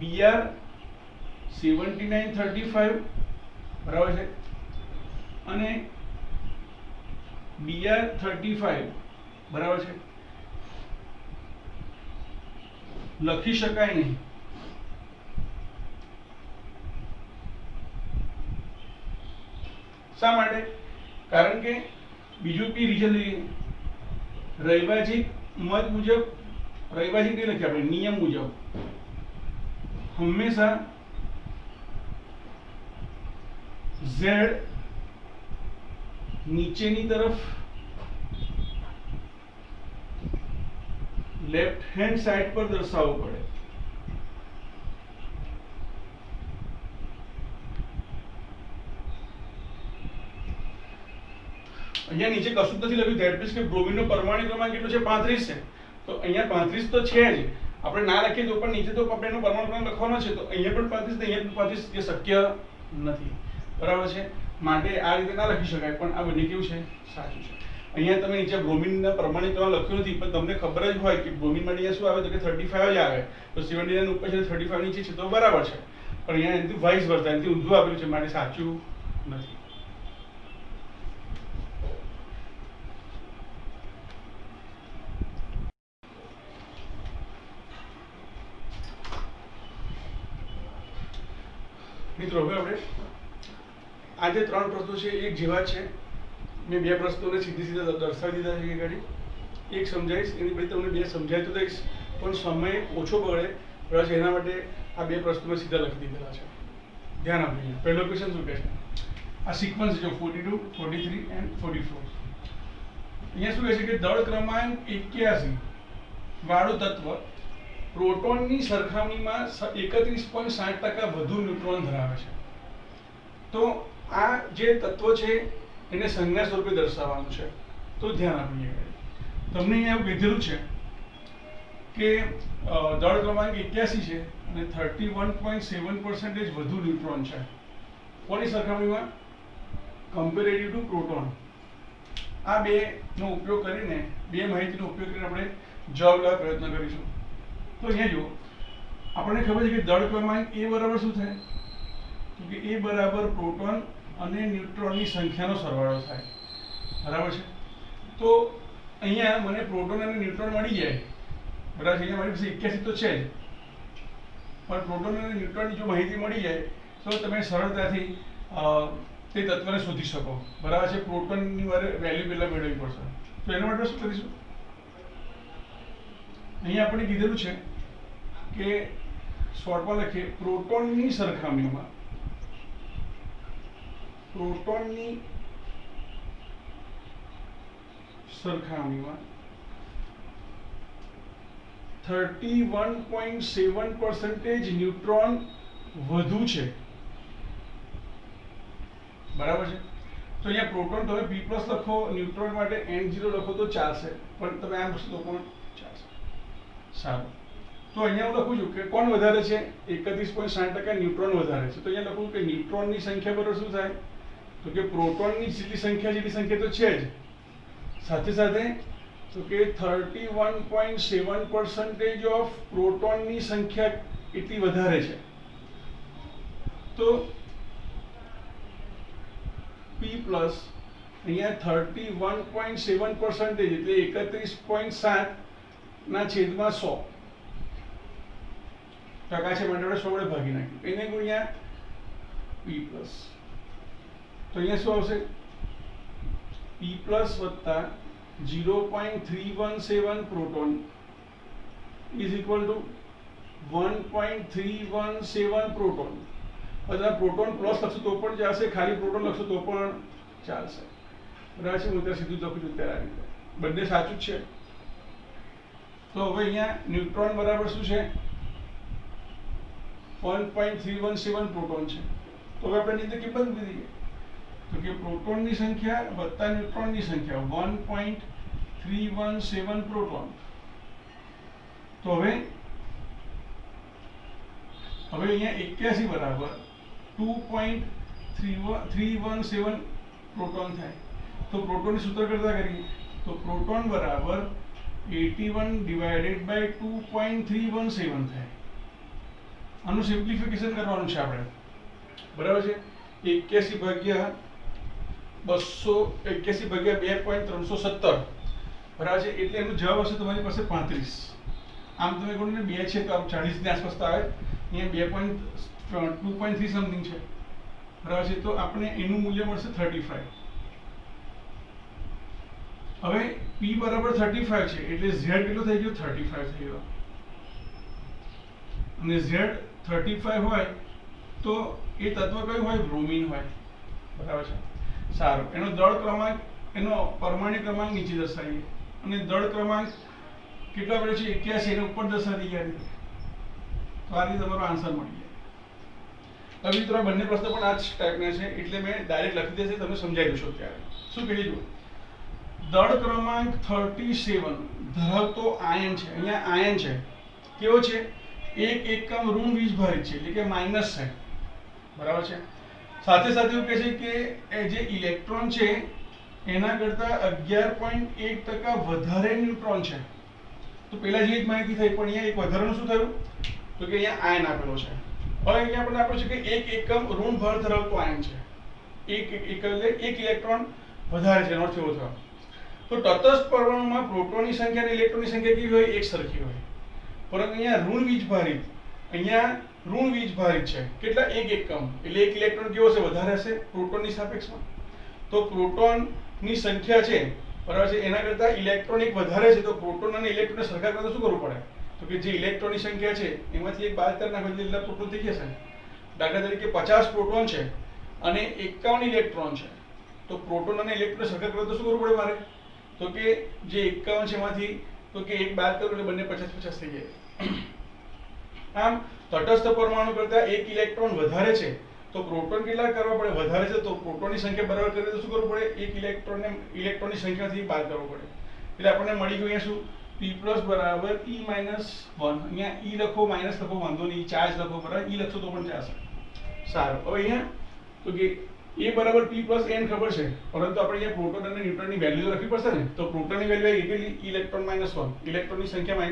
Br 7935 બરાબર છે અને Br 35 બરાબર છે લખી શકાય નહીં શા માટે કારણ કે બીજું બી રીઝન રૈવાજિક મત મુજબ રૈવાજિક નહીં લખીએ આપણે નિયમ મુજબ હંમેશા Z નીચેની તરફ લેફ્ટ હેન્ડ સાઈડ પર દર્શાવવું પડે અહીંયા નીચે કશું જ નથી લખ્યું ધેટ મીન્સ કે બ્રોમિનનો પરમાણુ ક્રમાંક કેટલો છે 35 છે તો અહીંયા 35 તો છે જ આપણે ના લખીએ તો પણ નીચે તો આપણે એનો પરમાણુ ક્રમાંક લખવાનો છે તો અહીંયા પણ 35 તો અહીંયા પણ 35 એ શક્ય નથી બરાબર છે માટે આ રીતે ના લખી શકાય પણ આ બંને કેવું છે સાચું છે અહીંયા તમે નીચે બ્રોમિનના પરમાણુ ક્રમાંક લખ્યો નથી પણ તમને ખબર જ હોય કે બ્રોમિન માટે અહીંયા શું આવે તો કે 35 જ આવે તો 79 ઉપર છે 35 નીચે છે તો બરાબર છે પણ અહીંયા એનાથી વાઇસ વર્તા એનાથી ઊંધું આપેલું છે માટે સાચું નથી મિત્રો હવે આપણે આ જે ત્રણ પ્રશ્નો છે એક જેવા છે મેં બે પ્રશ્નોને સીધા દર્શાવી દીધા છે ગાડી એક સમજાવીશ એની પછી તમને બે સમજાય તો દઈશ પણ સમય ઓછો બગડે બરાબર છે એના માટે આ બે પ્રશ્નો મેં સીધા લખી દીધેલા છે ધ્યાન આપજો પહેલો ક્વેશ્ચન શું કહે છે આ સિક્વન્સ જો 42 43 એન્ડ 44 અહીંયા શું કહે છે કે દળ ક્રમાંક 81 વાળું તત્વ પ્રોટોનની સરખામણીમાં 31.60% વધુ ન્યુટ્રોન ધરાવે છે તો આ જે તત્વ છે એને સંજ્ઞા સ્વરૂપે દર્શાવવાનું છે તો ધ્યાન આપીએ તમને અહીંયા એવું કીધેલું છે કે દળ ક્રમાંક 81 છે અને 31.7% વધુ ન્યુટ્રોન છે કોની સરખામણીમાં કમ્પેરેટિવ ટુ પ્રોટોન આ બે નો ઉપયોગ કરીને બે માહિતીનો ઉપયોગ કરીને આપણે જવાબ લેવા પ્રયત્ન કરીશું તો અહીંયા જુઓ આપણને ખબર છે કે દળ ક્રમાંક A બરાબર શું થાય તો કે A બરાબર પ્રોટોન અને ન્યુટ્રોનની સંખ્યાનો સરવાળો થાય બરાબર છે તો અહીંયા મને પ્રોટોન અને ન્યુટ્રોન મળી જાય, બરાબર છે. અહીંયા મારી પાસે 81 તો છે જ, પણ પ્રોટોન અને ન્યુટ્રોનની જો માહિતી મળી જાય તો તમે સરળતાથી તે તત્વને શોધી શકો, બરાબર છે. પ્રોટોનની વેલ્યુ પહેલાં મેળવવી પડશે. તો એના માટે શું કરીશું, અહીંયા આપણે કીધેલું છે કે શોર્ટમાં લખીએ, પ્રોટોનની સરખામણીમાં 31.7% ન્યુટ્રોન વધુ છે, બરાબર છે. તો અહીંયા પ્રોટોન તમે P+ લખો, ન્યુટ્રોન માટે N0 લખો તો ચાલશે, પણ તમે આમ લખો તો પણ ચાલશે. સારું, તો અહીંયા હું લખું છું કે કોણ વધારે છે, 31.60% ન્યુટ્રોન વધારે છે. તો અહીંયા લખું કે ન્યુટ્રોનની સંખ્યા બરાબર શું થાય, તો કે પ્રોટોનની જેટલી સંખ્યા તો છે જ, સાથે સાથે તો કે 31.7% ઓફ પ્રોટોનની સંખ્યા એટલી વધારે છે. તો P+ અહીંયા 31.7% એટલે 31.7/100 ટકા છે, માટે આપણે 100 વડે ભાગી નાખ્યું, એને ગુણ્યા P+. તો અહીંયા શું આવશે, P+ વત્તા 0.317 proton is equal to 1.317 proton. અથવા પ્રોટોન પ્લસ લખશો તો પણ ચાલશે, ખાલી પ્રોટોન લખશો તો પણ ચાલશે, બરાબર છે. હું ત્યાં સીધું જ લખું છું, ત્યારે આવી રીતે બંને સાચું જ છે. તો હવે અહીંયા ન્યુટ્રોન બરાબર શું છે, 1.317 પ્રોટોન છે. તો હવે આપણે નીચે કિંમત મૂકી દઈએ, તો કે પ્રોટોનની સંખ્યા વત્તા ન્યુટ્રોનની સંખ્યા 1.317 પ્રોટોન. તો હવે અહીંયા 81 બરાબર 2.317 પ્રોટોન થાય. તો પ્રોટોનની સૂત્ર કરતા કરીએ તો પ્રોટોન બરાબર 81/2.317 થાય. આનું સિમ્પ્લિફિકેશન કરવાનું છે આપણે, બરાબર છે. 81/2.317 બરાબર છે, એટલે એનો જવાબ હશે તમારી પાસે 35. આમ તમે ગણો ને 2 છે તો આમ 40 ની આસપાસ તો આવે. અહીંયા 2.3 સમથિંગ છે, બરાબર છે. તો આપણે એનું મૂલ્ય મળશે 35. હવે P બરાબર 35 છે એટલે Z કેટલો થઈ ગયો, 35 થઈ ગયો. અને Z 35 હોય તો એ તત્વ કયું હોય, બ્રોમિન હોય, બરાબર છે. સારું, એનો દળ ક્રમાંક, એનો પરમાણુ ક્રમાંક નીચે દર્શાવીએ, અને દળ ક્રમાંક કેટલો પડે છે, 81, એને ઉપર દર્શાવી દઈએ. તો આ રીતે તમારો આન્સર મળી જાય. હવે મિત્રો બંને પ્રશ્ન પણ આ જ ટાઈપના છે, એટલે મેં ડાયરેક્ટ લખી દેશે, તમને સમજાવી દઉં ત્યારે. શું કહી દીધું, દળ ક્રમાંક 37 ધરાવતો આયન છે. અહીંયા આયન છે, કેવો છે, 1 એકમ ઋણ વીજભારિત છે, એટલે કે માઇનસ છે, બરાબર છે. સાથે સાથે એવું કહે છે કે જે ઇલેક્ટ્રોન છે એના કરતા 11.1% વધારે ન્યુટ્રોન છે. તો પહેલા જે માહિતી થઈ, પણ અહીંયા એક વધારાનું શું થયું, તો કે અહીંયા આયન આપેલો છે. હવે અહીંયા આપણને આપેલું છે કે 1 એકમ ઋણ ભાર ધરાવતો આયન છે. 1 એકમ એટલે 1 ઇલેક્ટ્રોન વધારે છે, નોર્થ એવો થયો. તો તટસ્થ પરમાણુમાં પ્રોટોનની સંખ્યા અને ઇલેક્ટ્રોનની સંખ્યા કેવી હોય, એક સરખી હોય. પરંતુ અહીંયા ઋણ વીજભારિત છે. કેટલા, 1 એકમ એટલે 1 ઇલેક્ટ્રોન કેવો છે, વધારે હશે પ્રોટોનની સાપેક્ષમાં. તો પ્રોટોનની સંખ્યા છે, બરાબર છે, એના કરતા ઇલેક્ટ્રોન એક વધારે છે. તો પ્રોટોન અને ઇલેક્ટ્રોનને સરખા કરતા શું કરવું પડે, તો કે જે ઇલેક્ટ્રોનની સંખ્યા છે એમાંથી એક બાદ કરી નાખો એટલે એટલા પ્રોટોન થઈ જશે. દાખલા તરીકે 50 પ્રોટોન છે અને 51 ઇલેક્ટ્રોન છે. તો પ્રોટોન અને ઇલેક્ટ્રોન સરખા કરવા તો શું કરવું પડે મારે, તો કે જે 51 છે એમાંથી તો કે એક બાદ કરો એટલે બંને 50-50 થઈ જાય. આમ તટસ્થ પરમાણુ કરતા 1 ઇલેક્ટ્રોન વધારે છે તો પ્રોટોન કેટલા કરવા પડે, વધારે છે તો પ્રોટોનની સંખ્યા બરાબર કરીએ તો શું કરવું પડે, 1 ઇલેક્ટ્રોનની સંખ્યાથી બાદ કરવો પડે. એટલે આપણને મળી ગયું અહીંયા શું, P+ બરાબર E - 1. અહીંયા E લખો, માઇનસ લખો, વાંધો નહીં, ચાર્જ લખો, બરાબર, E લખશો તો પણ ચાલશે. સારું, હવે અહીંયા તો કે A બરાબર P + N ખબર છે, પરંતુ આપણે અહીંયા પ્રોટોન અને ન્યુટ્રોનની વેલ્યુ તો લખવી પડશે ને. તો પ્રોટોનની વેલ્યુ કેટલી, ઇલેક્ટ્રોન -1, ઇલેક્ટ્રોનની સંખ્યા -1.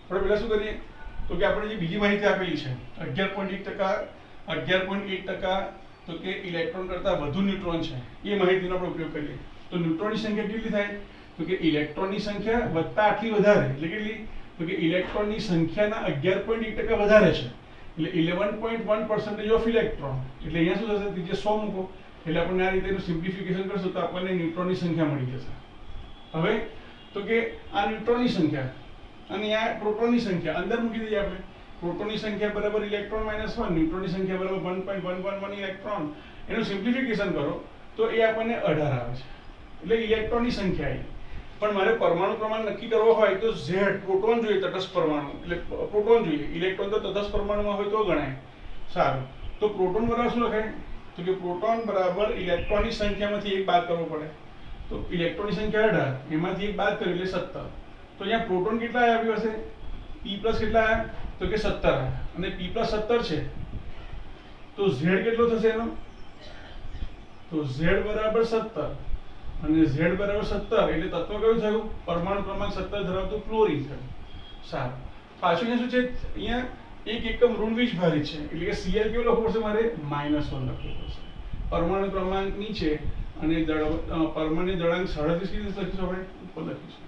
આપણે પહેલા શું કરીએ, તો કે આપણે જે બીજી માહિતી આપેલી છે 11.1% તો કે ઇલેક્ટ્રોન કરતા વધુ ન્યુટ્રોન છે, એ માહિતીનો આપણે ઉપયોગ કરીએ. તો ન્યુટ્રોનની સંખ્યા કેટલી થાય, તો કે ઇલેક્ટ્રોનની સંખ્યા વત્તા આટલી વધારે એટલે કેટલી, તો કે ઇલેક્ટ્રોનની સંખ્યાના 11.1% વધારે છે એટલે 11.1% ઓફ ઇલેક્ટ્રોન. એટલે અહીંયા શું થશે, ત્રિજ્યા 100 મૂકો એટલે આપણને આ રીતે એનું સિમ્પ્લિફિકેશન કરશું તો આપણને ન્યુટ્રોનની સંખ્યા મળી જશે. હવે તો કે આ ન્યુટ્રોનની સંખ્યા અને આ પ્રોટોનની સંખ્યા અંદર મૂકી દઈએ આપણે. પ્રોટોનની સંખ્યા બરાબર ઇલેક્ટ્રોન માઇનસ 1, ન્યુટ્રોનની સંખ્યા બરાબર 1.111 ઇલેક્ટ્રોન. એનું સિમ્પ્લિફિકેશન કરો તો એ આપણને 18 આવે છે. એટલે ઇલેક્ટ્રોનની સંખ્યા આવી. પણ મારે પરમાણુ ક્રમાંક નક્કી કરવો હોય તો Z પ્રોટોન જોઈએ, તટસ્થ પરમાણુ એટલે પ્રોટોન જોઈએ. ઇલેક્ટ્રોન તો તટસ્થ પરમાણુમાં હોય તો ગણાય. સારું, તો પ્રોટોન બરાબર શું લખાય, તો કે પ્રોટોન બરાબર ઇલેક્ટ્રોનની સંખ્યામાંથી એક બાદ કરવો પડે. તો ઇલેક્ટ્રોનની સંખ્યા 18, એમાંથી એક બાદ કરીએ એટલે 17. તો અહીંયા પ્રોટોન કેટલા આવ્યું હશે, P પ્લસ કેટલા આવ્યા, તો કે 17 આવ્યા. અને P પ્લસ 17 છે તો Z કેટલો થશે એનો, તો Z બરાબર 17 અને Z બરાબર 17 એટલે તત્વ કયું થયું, પરમાણુ ક્રમાંક 17 ધરાવતું ક્લોરીન થયું. સારું, પાછું અહીંયા શું છે, અહીંયા એક એકમ ઋણ વીજભારિત છે એટલે કે Cl કેવું લખવું પડશે, મારે -1 લખવું પડશે. પરમાણુ ક્રમાંક નીચે અને પરમાણુ દળાંક 37 કેવી રીતે લખીશું, આપણે ઉપર લખીશું.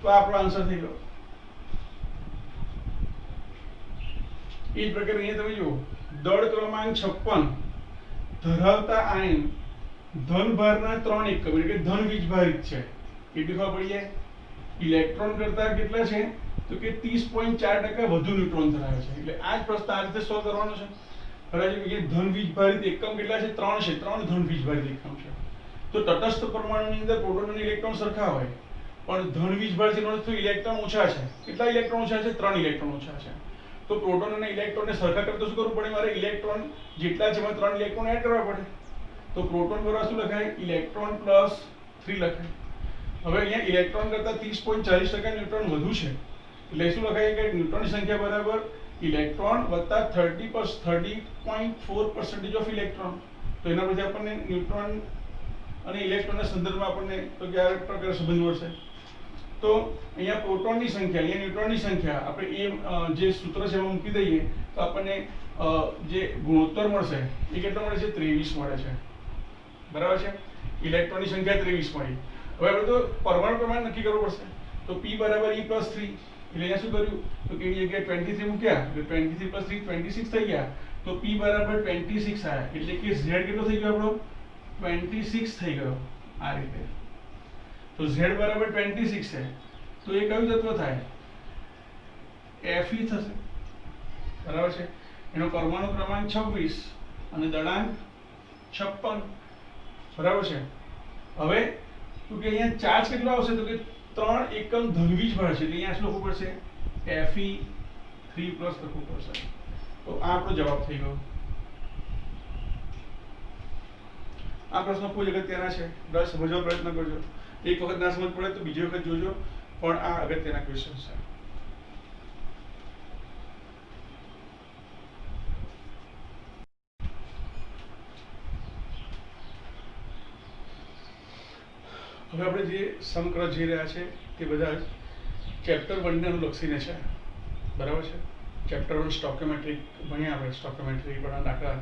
તો આ આપણો આન્સર થઈ ગયો. એ જ પ્રકારે અહીંયા તમે જુઓ, દળ ક્રમાંક 56 ધરાવતા આયન ધનભારના 3 એકમ એટલે કે ધન વીજભારિત છે. કેટલી ખબર પડી જાય, ઇલેક્ટ્રોન કરતા કેટલા છે, તો કે 30.4% વધુ ન્યુટ્રોન ધરાવે છે. એટલે આ જ પ્રશ્ન આ રીતે સોલ્વ કરવાનો છે. બરાબર છે. ધન વીજભારિત એકમ કેટલા છે, 3 છે. 3 ધન વીજભારિત એકમ છે. તો તટસ્થ પરમાણુની અંદર પ્રોટોન અને ઇલેક્ટ્રોન સરખા હોય, પણ ધન વીજભારિત નો તો ઇલેક્ટ્રોન ઓછા છે. કેટલા ઇલેક્ટ્રોન ઓછા છે, 3 ઇલેક્ટ્રોન ઓછા છે. તો પ્રોટોન અને ઇલેક્ટ્રોનને સરખા કરતા શું કરવું પડે, મારે ઇલેક્ટ્રોન જેટલા છે એમાં 3 ઇલેક્ટ્રોન એડ કરવા પડે. તો પ્રોટોન બરાબર શું લખાય, ઇલેક્ટ્રોન પ્લસ 3 લખાય. હવે અહીંયા ઇલેક્ટ્રોન કરતા 30.40% ન્યુટ્રોન વધુ છે એટલે શું લખાય કે ન્યુટ્રોનની સંખ્યા બરાબર ઇલેક્ટ્રોન વત્તા 30.4% ઓફ ઇલેક્ટ્રોન. તો એના પછી આપણને ન્યુટ્રોન અને ઇલેક્ટ્રોનના સંદર્ભમાં આપણને તો કે આ પ્રકારે સંબંધ મળશે. તો અહીંયા પ્રોટોનની સંખ્યા, અહીંયા ન્યુટ્રોનની સંખ્યા આપણે એ જે સૂત્ર છે એમાં મૂકી દઈએ તો આપણને જે ગુણોત્તર મળશે એ કેટલો મળે છે, 23 મળે છે. બરાબર છે. ઇલેક્ટ્રોનની સંખ્યા 23 મળી. હવે આપણે તો પરમાણુ ક્રમાંક નક્કી કરવો પડશે. તો P બરાબર E પ્લસ 3 એટલે અહીંયા શું કર્યું, તો કે એની જગ્યાએ 23 મૂક્યા એટલે 23 પ્લસ 3 26 થઈ ગયા. તો P બરાબર 26 આવ્યા એટલે કે Z કેટલો થઈ ગયો આપણો, 26 થઈ ગયો. આ રીતે તો Z બરાબર 26 છે. તો એ કયું તત્વ થાય, Fe થશે. બરાબર છે. એનો પરમાણુ ક્રમાંક 26 અને દળાંક 56. બરાબર છે. હવે તો કે અહીંયા ચાર્જ કેટલો આવશે, તો કે 3 એકમ ધનવીજ ભાર છે એટલે અહીંયા શું લખવું પડશે, Fe3 પ્લસ લખવું પડશે. તો આ આપણો જવાબ થઈ ગયો. આ પ્રશ્નો કોઈ અગત્યના છે, બસ સમજવા પ્રયત્ન કરજો. એક વખત ના સમજ પડે તો બીજી વખત જોજો, પણ આ અગત્યના ક્વેશ્ચન છે. હવે આપણે જે સમ કરવા જઈ રહ્યા છે તે બધા ચેપ્ટર 1 ને અનુલક્ષીને છે. બરાબર છે. ચેપ્ટર 1 સ્ટોકિયોમેટ્રિક ભણ્યા આપણે, સ્ટોકિયોમેટ્રી પણ દાખલા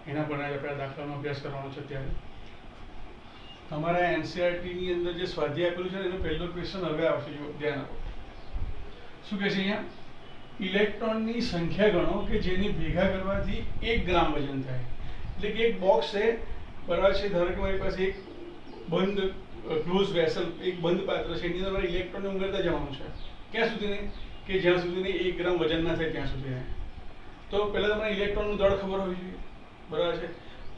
એના પર આપણે દાખલાનો અભ્યાસ કરવાનો છે. ત્યારે તમારા એનસીઈઆરટી ની અંદર જે સ્વાધ્યાય આપેલું છે એનો પહેલો ક્વેશ્ચન હવે આવશે, જો ધ્યાન આપો. શું કહે છે અહીંયા, ઇલેક્ટ્રોનની સંખ્યા ગણો કે જેની ભેગા કરવાથી 1 ગ્રામ વજન થાય. એટલે કે એક બોક્સ છે, બરાબર છે. ધારો કે મારી પાસે એક બંધ ક્લોઝ વેસલ, એક બંધ પાત્ર છે, એની અંદર ઇલેક્ટ્રોનને ઉમેરતા જવાનું છે. ક્યાં સુધીને, કે જ્યાં સુધીને 1 ગ્રામ વજન ના થાય ત્યાં સુધી. તો પહેલા તમને ઇલેક્ટ્રોનનું દળ ખબર હોવી જોઈએ. બરાબર છે.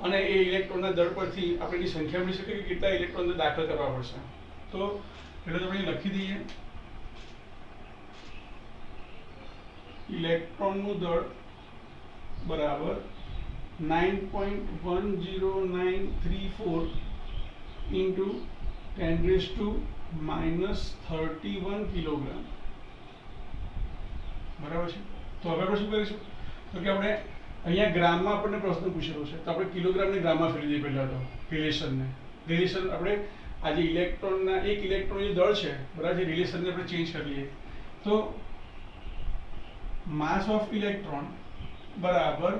અને એ ઇલેક્ટ્રોનના દળ પરથી આપણે એની સંખ્યા મળી શકે કે કેટલા ઇલેક્ટ્રોન દાખલ કરવા પડશે. તો પહેલા તો આપણે લખી દઈએ, ઇલેક્ટ્રોનનું દળ બરાબર 9.10934 into 10⁻³ કિલોગ્રામ. બરાબર છે. તો હવે આપણે શું કરીશું, તો કે આપણે અહીંયા ગ્રામમાં આપણને પ્રશ્ન પૂછેલો છે તો આપણે કિલોગ્રામને ગ્રામમાં ફેરવી દઈએ. પહેલા તો રિલેશન આપણે આજે ઇલેક્ટ્રોનના એક ઇલેક્ટ્રોન જે દળ છે, બરાબર છે, રિલેશનને આપણે ચેન્જ કરી લઈએ. તો માસ ઓફ ઇલેક્ટ્રોન બરાબર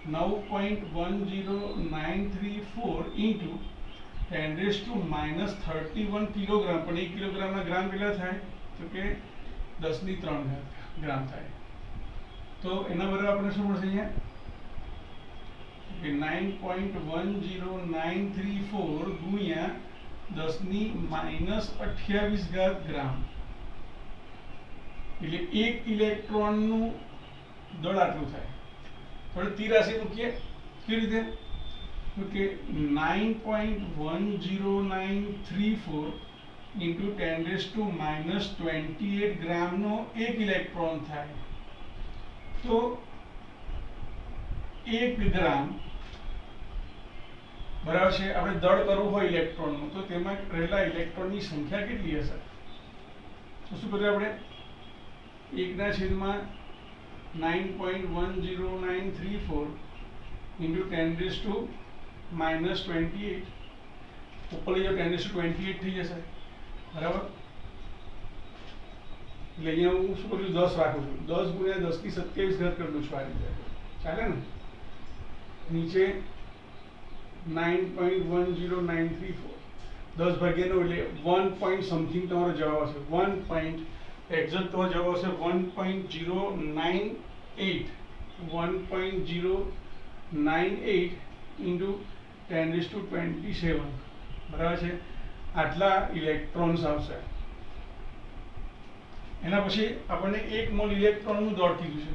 9.10934 into 10⁻31 કિલોગ્રામ, પણ 1 કિલોગ્રામના ગ્રામ કેટલા થાય તો કે 10⁻³ ગ્રામ થાય. તો એના બરાબર આપણે શું મળશે અહીંયા કે 9.10934 ગુણ્યા 10⁻28 ગ્રામ, એટલે 1 ઇલેક્ટ્રોનનું દળ આટલું થાય. થોડી તીર રાશિ મૂકીએ કેવી રીતે તો કે 9.10934 ઇન્ટુ 10⁻28 ગ્રામનો 1 ઇલેક્ટ્રોન થાય. તો 1 ગ્રામ બરાબર છે, આપણે દળ કરવું હોય ઇલેક્ટ્રોનનું તો તેમાં રહેલા ઇલેક્ટ્રોનની સંખ્યા કેટલી હશે? તો શું કરીએ આપણે 1/9.10934 ઇન્ટુ 10⁻28 ઉપર લઈ જાઓ 10⁻28 થઈ જશે બરાબર. એટલે અહીંયા હું શું કરું છું 10 રાખું છું, 10 ગુણ્યા 10⁻27 કરી દઉં છું આ રીતે, ચાલે ને. નીચે 9.10934 10 ભાગ્યા 9 એટલે 1 પોઈન્ટ સમથિંગ તમારો જવાબ આવશે. 1 પોઈન્ટ એક્ઝેક્ટ તમારો જવાબ આવશે 1.098 ઇન્ટુ 10⁻27 બરાબર છે. આટલા ઇલેક્ટ્રોન્સ આવશે. એના પછી આપણને 1 મોલ ઇલેક્ટ્રોનનું દળ કીધું છે,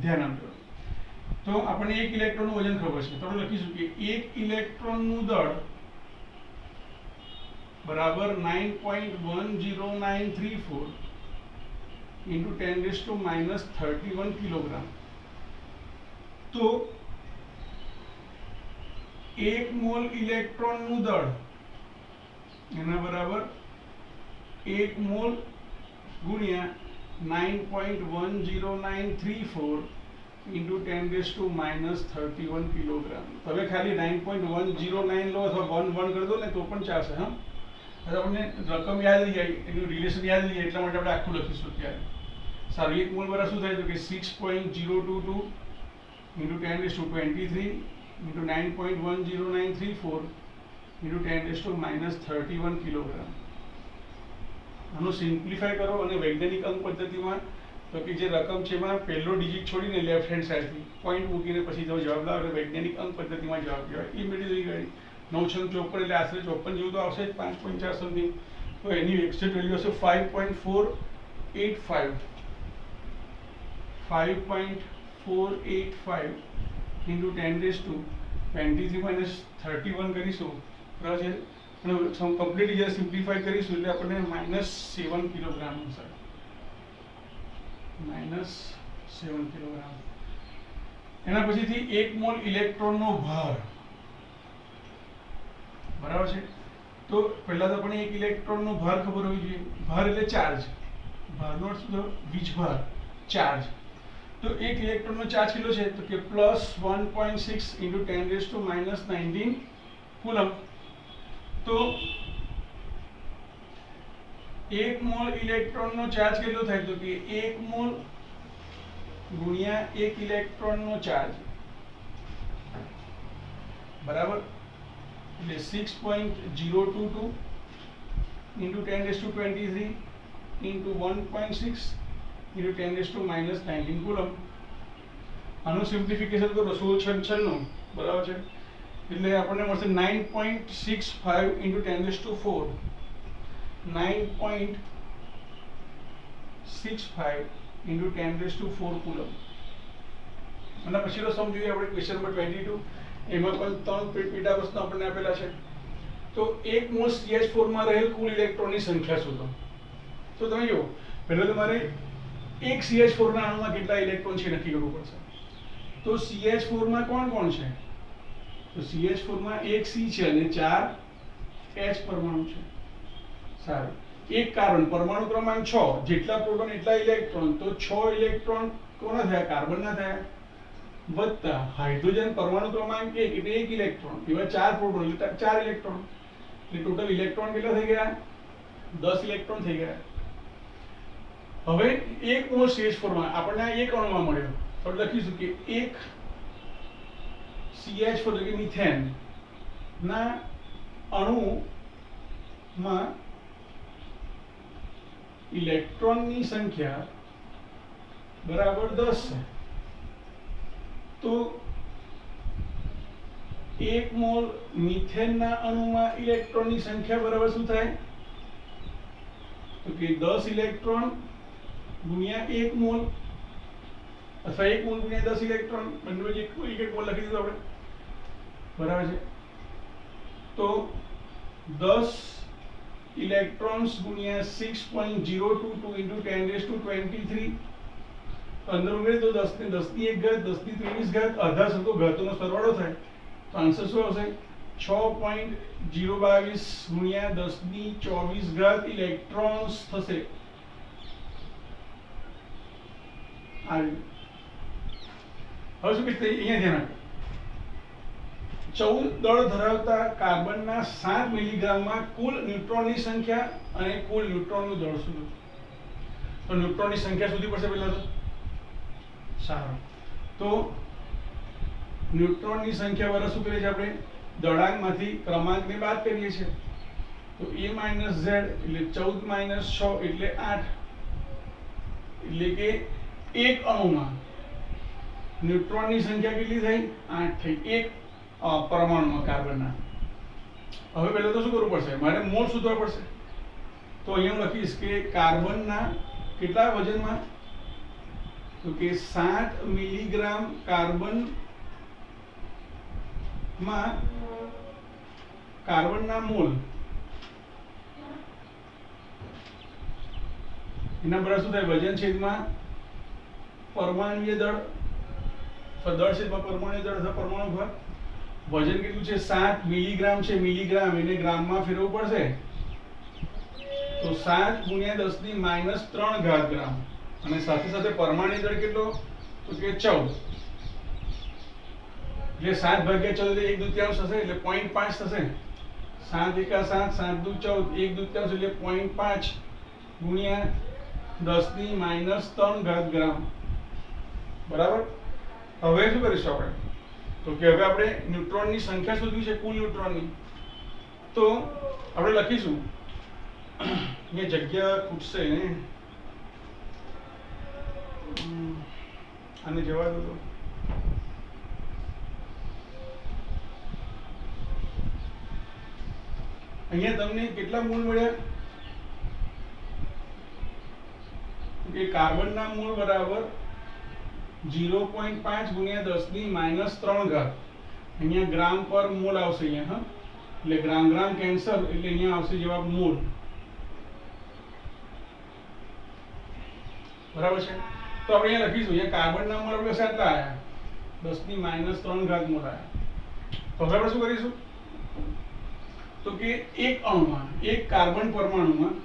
ધ્યાન આપજો. તો આપણને 1 ઇલેક્ટ્રોનનું વજન ખબર છે, તો આપણે લખીશું કે 1 ઇલેક્ટ્રોનનું દળ બરાબર 9.10934 ઇન્ટુ 10⁻31 કિલોગ્રામ. તો 1 મોલ ઇલેક્ટ્રોનનું દળ એના બરાબર 1 મોલ ગુણ્યા 9.10934 ઇન્ટુ 10⁻31 કિલોગ્રામ. તમે ખાલી 9.109 લો અથવા 1 કરી દો ને તો પણ ચાલશે. હા, આપણને રકમ યાદ રહી જાય, એનું રિલેશન યાદ રહી જાય, એટલા માટે આપણે આખું લખીશું ત્યારે. સારું, 1 મોલ બરાબર શું થાય તો કે 6.022 ઇન્ટુ 10⁻23 ઇન્ટુ 9.10934 ઇન્ટુ 10⁻31 કિલોગ્રામ. આનું સિમ્પ્લિફાય કરો અને વૈજ્ઞાનિક અંક પદ્ધતિમાં તો કે જે રકમ છે એમાં પહેલો ડિજિટ છોડીને લેફ્ટ હેન્ડ સાઈડથી પોઈન્ટ મૂકીને પછી તમે જવાબ લાવો એટલે વૈજ્ઞાનિક અંક પદ્ધતિમાં જવાબ કહેવાય. એ મેળવી થઈ ગઈ 9×54 એટલે આશરે 54 જેવું તો આવશે જ, 5.4 સમથિંગ. તો એની એક્ઝેક્ટ વેલ્યુ હશે 5.485 ઇન્ટુ 10⁻23 કરીશું બરાબર છે. અને કમ્પ્લીટ જ્યારે સિમ્પ્લિફાય કરીશું એટલે આપણને -7 કિલોગ્રામ મળશે. -7 કિલોગ્રામ. એના પછીથી 1 મોલ ઇલેક્ટ્રોનનો ભાર બરાબર છે. તો પહેલા તો આપણને 1 ઇલેક્ટ્રોનનો ભાર ખબર હોવી જોઈએ. ભાર એટલે ચાર્જ, ભારનો અર્થ શું થયો? વીજભાર, ચાર્જ. તો 1 ઇલેક્ટ્રોનનો ચાર્જ કેટલો છે તો કે +1.6 ઇન્ટુ 10⁻19 કુલમ. તો 1 મોલ ઇલેક્ટ્રોનનો ચાર્જ કેટલો થાય તો કે 1 મોલ ગુણ્યા 1 ઇલેક્ટ્રોનનો ચાર્જ બરાબર એટલે 6.022 ઇન્ટુ 10⁻23 ઇન્ટુ 1.6 ઇન્ટુ 10⁻19 કુલમ. આનું સિમ્પ્લિફિકેશન કરો 16×96 બરાબર છે, એટલે આપણને મળશે 9.65 ઇન્ટુ 10⁻4 9.65 ઇન્ટુ 10⁻4 કુલમ. અને પછીનો સમ જોઈએ આપણે ક્વેશ્ચન નંબર 22. એમાં પણ 3 પેટા પ્રશ્નો આપણને આપેલા છે. તો 1 મોલ CH4 માં રહેલ કુલ ઇલેક્ટ્રોનની સંખ્યા શોધો. તો તમે જુઓ, પહેલા તમારે એક CH4 ના અણુમાં કેટલા ઇલેક્ટ્રોન છે નક્કી કરવું પડશે. તો CH4 માં કોણ કોણ છે તો CH4 માં એક C છે અને 4 H પરમાણુ છે. સારું, એક કાર્બન પરમાણુ ક્રમાંક 6, જેટલા પ્રોટોન એટલા ઇલેક્ટ્રોન, તો 6 ઇલેક્ટ્રોન કોના થયા? કાર્બનના થયા. વત્તા હાઇડ્રોજન પરમાણુ ક્રમાંક 1 એટલે 1 ઇલેક્ટ્રોન, એવા 4 પ્રોટોન એટલે 4 ઇલેક્ટ્રોન, એટલે ટોટલ ઇલેક્ટ્રોન કેટલા થઈ ગયા? 10 ઇલેક્ટ્રોન થઈ ગયા. હવે 1 મોલ CH4 માં આપણને આ એક અણુમાં મળ્યો, તો લખીશું કે 1 CH4 એટલે કે મિથેન ના અણુમાં ઇલેક્ટ્રોનની સંખ્યા બરાબર 10 છે. તો 1 મોલ મિથેનના અણુમાં ઇલેક્ટ્રોનની સંખ્યા બરાબર શું થાય? તો કે 10 ઇલેક્ટ્રોન ગુણ્યા 1 મોલ અથવા 1 મોલ ગુણ્યા 10 ઇલેક્ટ્રોન, બંને વચ્ચે એક મોલ લખી દીધું આપણે, બરાબર છે. તો 10 ઇલેક્ટ્રોન્સ ગુણ્યા 6.022 into 10⁻23, અંદર ઉમેરી દો 10 ને 10 ની 1 ઘાત, 10 ની 23 ઘાત, આધા શબ્દો ઘાતોનો સરવાળો થાય તો આન્સર શું આવશે? 6.022 ગુણ્યા 10 ની 24 ઘાત ઇલેક્ટ્રોન્સ થશે. હવે શું કીધું અહીંયા ધ્યાન આપો. 14 દળ ધરાવતા કાર્બનના 7 મિલીગ્રામમાં કુલ ન્યુટ્રોનની સંખ્યા અને કુલ ન્યુટ્રોનનું દળ શું? તો ન્યુટ્રોનની સંખ્યા શોધવી પડશે પહેલા તો. સારું, તો ન્યુટ્રોનની સંખ્યા વડે શું કરીએ છીએ આપણે? દળાંકમાંથી ક્રમાંકને બાદ કરીએ છીએ. તો a - z એટલે 14 - 6 એટલે 8, એટલે કે એક અણુમાં ન્યુટ્રોનની સંખ્યા કેટલી થઈ? 8 થઈ, એક પરમાણુમાં કાર્બનના. હવે પહેલા તો શું કરવું પડશે? મારે મોલ શોધવા પડશે. તો અહીંયા હું લખીશ કે કાર્બનના કેટલા વજનમાં? તો કે 7 મિલીગ્રામ કાર્બનમાં કાર્બનના મોલ એના બરાબર શું થાય? વજન છેદમાં પરમાણુય દળ, દળ છેદમાં પરમાણુય દળ અથવા પરમાણુ ભાર. વજન કેટલું છે? 7 મિલીગ્રામ છે, મિલીગ્રામ, એને ગ્રામમાં ફેરવવું પડશે. તો 7 ગુણ્યા 10 ની -3 ઘાત ગ્રામ, અને સાથે સાથે પરમાણુ દળ કેટલો? તો કે 14, એટલે 7 ભાગ્યા 14 એટલે 1/2 થશે, એટલે 0.5 થશે. 7 એકા 7, 7 દુ 14, 1/2 એટલે 0.5 ગુણ્યા 10 ની -3 ઘાત ગ્રામ, બરાબર. હવે શું કરીશું આપણે? તો કે હવે આપણે ન્યુટ્રોનની સંખ્યા શોધવી છે, કુલ ન્યુટ્રોનની. તો આપણે લખીશું, ये जगह ખૂટશે ને, આને જવા દો. તો અહીંયા તમને કેટલા મૂળ મળ્યા? કે કાર્બનના મૂળ બરાબર 0.5 ગુણ્યા 10 ની -3 ઘાત. અહીંયા ગ્રામ પર મોલ આવશે અહીંયા, હા, એટલે ગ્રામ ગ્રામ કેન્સલ, એટલે અહીંયા આવશે જવાબ મોલ, બરાબર છે. તો આપણે અહીંયા લખીશું, અહીંયા કાર્બનના મોલ આપણે કેટલા આયા? 10 ની -3 ઘાત મોલ આયા. તો હવે આપણે શું કરીશું? તો કે એક અણુમાં, એક કાર્બન પરમાણુમાં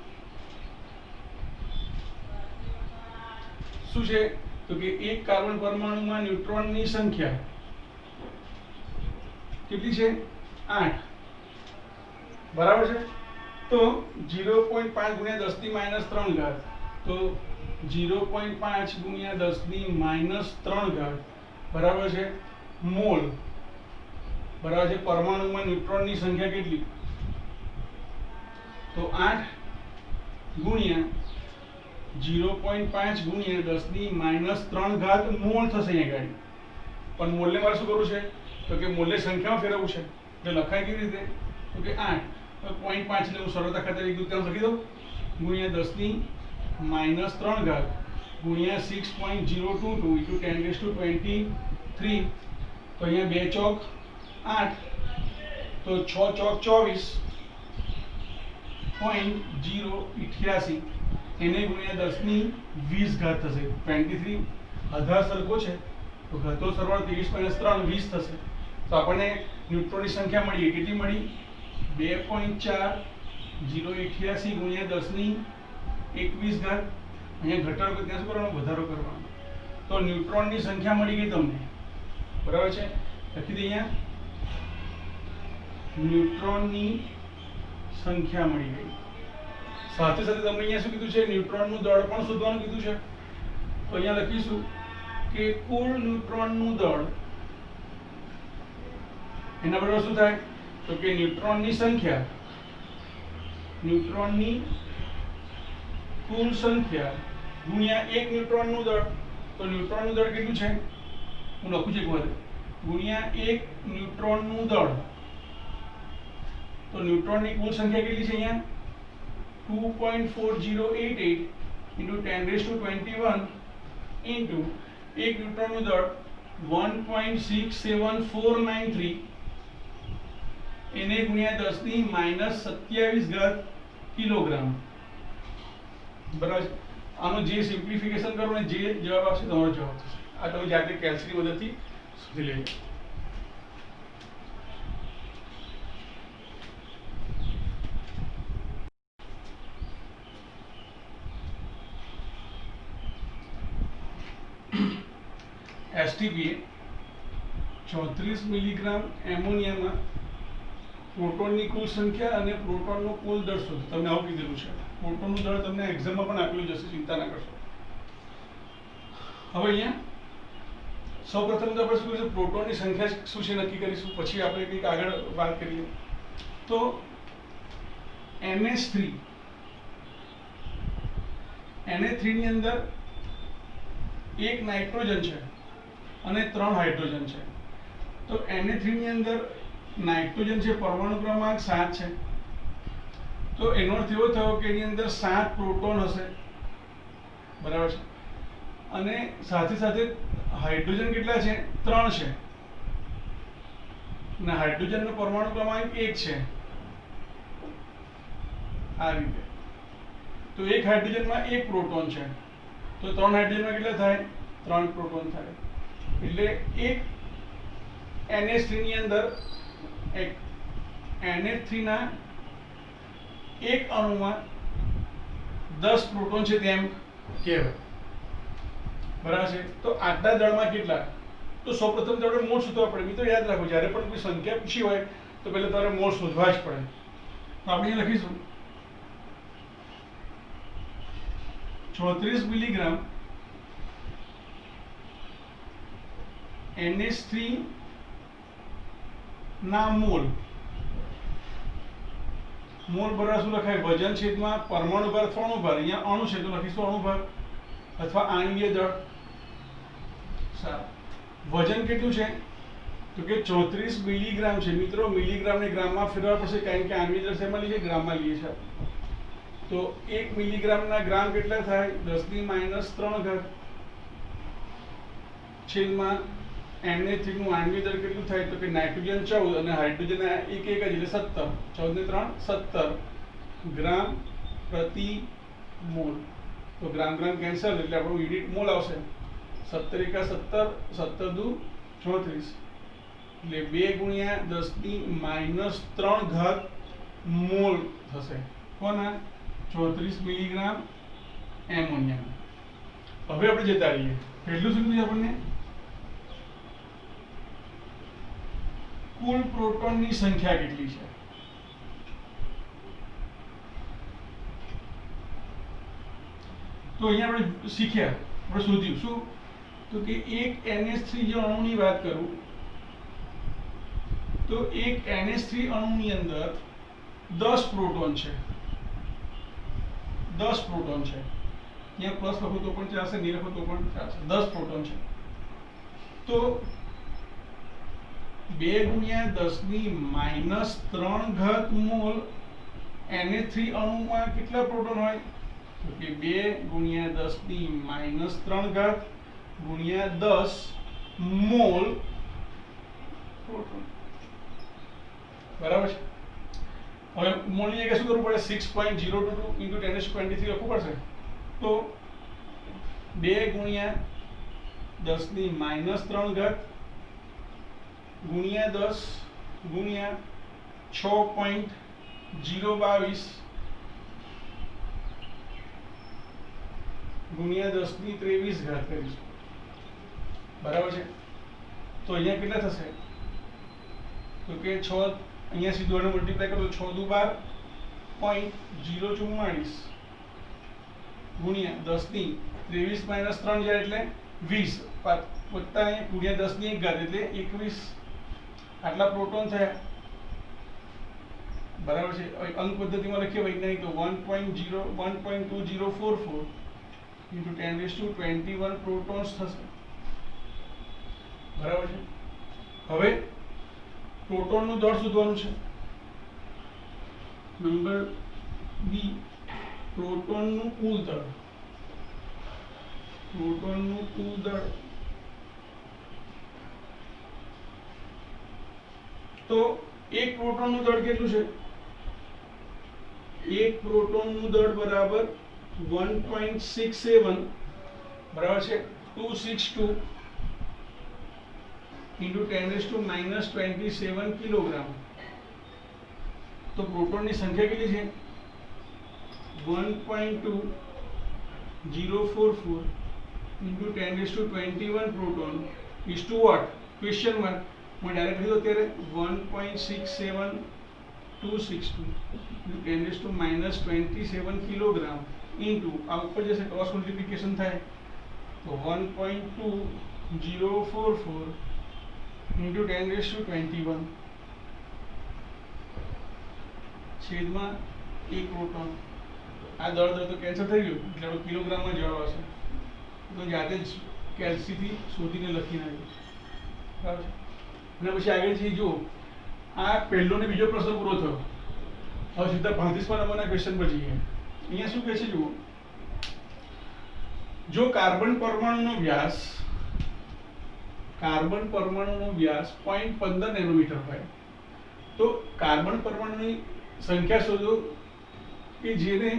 શું છે? તો કે એક કાર્બન પરમાણુમાં ન્યુટ્રોનની સંખ્યા કેટલી છે? 8, બરાબર છે. તો 0.5 ગુણ્યા 10 ની -3 ઘાત, તો 0.5 ગુણ્યા 10 ની -3 ઘાત બરાબર છે મોલ, બરાબર છે. પરમાણુમાં ન્યુટ્રોનની સંખ્યા કેટલી? તો 8 ગુણ્યા 0.5 ગુણ્યા 10 ની -3 ઘાત મોલ થશે અહીંયા ગાડી. પણ મોલને મારે શું કરવું છે? તો કે મોલને સંખ્યામાં ફેરવવું છે. એટલે લખાય કેવી રીતે? તો કે 8 0.5 એટલે હું સરળતા ખાતર 1/2 લખી દઉં, ગુણ્યા 10 ની -3 ઘાત ગુણ્યા 6.022 into 10⁻23. તો અહીંયા 2 ચોક 8, તો 6 ચોક 24.088, એને ગુણ્યા 10 ની 20 ઘાત થશે. 23 આધાર સરખો છે તો ઘાતો સરવાળો 23 - 3 20 થશે. તો આપણને ન્યુટ્રોનની સંખ્યા મળી. કેટલી મળી? 2.4088 ગુણ્યા 10 ની 21 ઘાત. અહીંયા ઘટાડો ત્યાં શું કરવાનો? વધારો કરવાનો. તો ન્યુટ્રોનની સંખ્યા મળી ગઈ તમને, બરાબર છે. લખી દઈએ અહીંયા ન્યુટ્રોનની સંખ્યા મળી ગઈ. સાથે સાથે તમને અહીંયા શું કીધું છે? ન્યુટ્રોનનું દળ પણ શોધવાનું કીધું છે. તો અહીંયા લખીશું કે કુલ ન્યુટ્રોનનું દળ એના બરાબર શું થાય તો કે ન્યુટ્રોનની સંખ્યા, ન્યુટ્રોનની કુલ સંખ્યા ગુણ્યા એક ન્યુટ્રોનનું દળ. તો ન્યુટ્રોનનું દળ કેટલું છે હું લખું છું એકવાર, ગુણ્યા એક ન્યુટ્રોનનું દળ. તો ન્યુટ્રોનની કુલ સંખ્યા કેટલી છે અહીંયા 2.4088 into 10⁻21 into એક ન્યુટ્રોનનું દળ 1.67493 એને ગુણ્યા 10⁻27 કિલોગ્રામ. બરાબર છે. આનું જે સિમ્પ્લિફિકેશન કરો ને જે જવાબ આવશે તમારો જવાબ થશે. આ તમે જાતે કેલ્સીની મદદથી શોધી લેજો. એસટીપીએ 34 મિલીગ્રામ એમોનિયામાં પ્રોટોનની કુલ સંખ્યા અને પ્રોટોનનો કુલ દળ શોધો. તમને આવું કીધેલું છે. પ્રોટોનનું દળ તમને એક્ઝામમાં પણ આપેલું જશે, ચિંતા ના કરશો. હવે અહીંયા સૌપ્રથમ તો આપણે શું કરીશું, પ્રોટોનની સંખ્યા શું છે નક્કી કરીશું, પછી આપણે કંઈક આગળ વાત કરીએ. તો NH3 ની અંદર એક નાઇટ્રોજન છે અને 3 હાઇડ્રોજન છે. તો Na3 ની અંદર નાઇટ્રોજન છે, પરમાણુ ક્રમાંક 7 છે. તો એનો અર્થ એવો થયો કે એની અંદર 7 પ્રોટોન હશે. બરાબર છે. અને સાથે સાથે હાઇડ્રોજન કેટલા છે 3 છે અને હાઇડ્રોજનનો પરમાણુ ક્રમાંક 1 છે. આ રીતે. તો એક હાઇડ્રોજનમાં 1 પ્રોટોન છે, તો 3 હાઇડ્રોજનમાં કેટલા થાય 3 પ્રોટોન થાય. એટલે એક NH3 ની અંદર એક NH3 ના એક અણુમાં 10 પ્રોટોન છે તેમ કહેવાય. બરાબર છે. તો આટલા દળમાં કેટલા, તો સૌપ્રથમ તો આપણે મોલ શોધવા પડે. મિત્રો યાદ રાખો, જ્યારે પણ કોઈ સંખ્યા પૂછી હોય તો પહેલા તમારે મોલ શોધવા જ પડે. તો આપણે અહીં લખીશું 34 મિલીગ્રામ NH3 ના મોલ. મોલ બરાબર શું લખાય, વજન છેદમાં પરમાણુ ભાર અથવા અણુ ભાર. અહીંયા અણુ છે તો લખીશું અણુ ભાર અથવા આણ્વીય દળ. સારું. વજન કેટલું છે તો કે 34 મિલીગ્રામ છે. મિત્રો મિલીગ્રામને ગ્રામમાં ફેરવવા પડશે, કારણ કે આણ્વીય દળ શેમાં લઈએ, ગ્રામમાં લઈએ છીએ. તો 1 મિલીગ્રામના ગ્રામ કેટલા થાય 10⁻³ છેદમાં NH3 નું આણ્વીય દળ કેટલું થાય તો કે નાઇટ્રોજન 14 અને હાઇડ્રોજન 1 જ એટલે 17. 14 ને 3 17 ગ્રામ પ્રતિ મોલ. તો ગ્રામ ગ્રામ કેન્સલ એટલે આપણું યુનિટ મોલ આવશે. 17 × 17 17 × 34 એટલે 2 × 10⁻³ મોલ થશે. કોના 34 મિલીગ્રામ એમોનિયા. હવે આપણે જતા રહીએ. પહેલું શું કીધું આપણને, કુલ પ્રોટોનની સંખ્યા કેટલી છે. તો અહીંયા આપણે શીખ્યા, આપણે શોધ્યું શું તો કે એક NH3 જે અણુની વાત કરું તો એક NH3 અણુની અંદર 10 પ્રોટોન છે. 10 પ્રોટોન છે. અહીંયા પ્લસ લખો તો પણ ચાલશે, નહીં લખો તો પણ ચાલશે. 10 પ્રોટોન છે. તો 2 × 10⁻³ મોલ NH3 અણુમાં કેટલા પ્રોટોન હોય તો કે 2 × 10⁻³ ગુણ્યા 10 મોલ પ્રોટોન. બરાબર છે. હવે મોલની જગ્યાએ શું કરવું પડે, 6.022 × 10⁻23 લખવું પડશે. તો 2 × 10⁻³ ગુણ્યા 10 ગુણ્યા 6.022 ગુણ્યા 10⁻23 કરીશું. બરાબર છે. તો અહીંયા કેટલા થશે તો કે 6 અહીંયા સીધું આને મલ્ટીપ્લાય કરો તો 6 દુ 12.044 ગુણ્યા 10⁻23 - 3 જાય એટલે 20 વત્તા ગુણ્યા 10⁻1 એટલે 21 આટલા પ્રોટોન થયા, બરાબર છે. હવે અંક પદ્ધતિમાં લખીએ વૈજ્ઞાનિક તો 1.2044 into 10⁻21 પ્રોટોન્સ થશે, બરાબર છે. હવે પ્રોટોનનું દળ શોધવાનું છે. નંબર બી, પ્રોટોનનું કુલ દળ. પ્રોટોનનું કુલ દળ તો એક પ્રોટોનનું દળ કેટલું છે? એક પ્રોટોનનું દળ બરાબર 1.67 બરાબર છે 262 into 10⁻⁻27 કિલોગ્રામ. તો પ્રોટોનની સંખ્યા કેટલી છે? 1.2044 into 10⁻21 proton is to what? Question mark. હું ડાયરેક્ટ લીધો ત્યારે 1.67262 into 10⁻⁻27 કિલોગ્રામ ઇન્ટુ આ ઉપર જશે ક્રોસ મલ્ટિપ્લિકેશન થાય તો 1.2044 into 10⁻21 છેદમાં એક પ્રોટોન. આ દળ તો કેન્સલ થઈ ગયું એટલે આપણે કિલોગ્રામમાં જવાબ આવશે. તો જાતે જ કેલ્સીથી શોધીને લખી નાખ્યું, બરાબર છે. અને પછી આગળ જઈએ, જુઓ આ પહેલો ને બીજો પ્રશ્ન પૂરો થયો. હવે સીધા 35મા નંબરના ક્વેશ્ચન પર જઈએ. અહીંયા શું કહે છે જુઓ, જો કાર્બન પરમાણુનો વ્યાસ 0.15 નેનોમીટર હોય તો કાર્બન પરમાણુની સંખ્યા શોધો કે જેને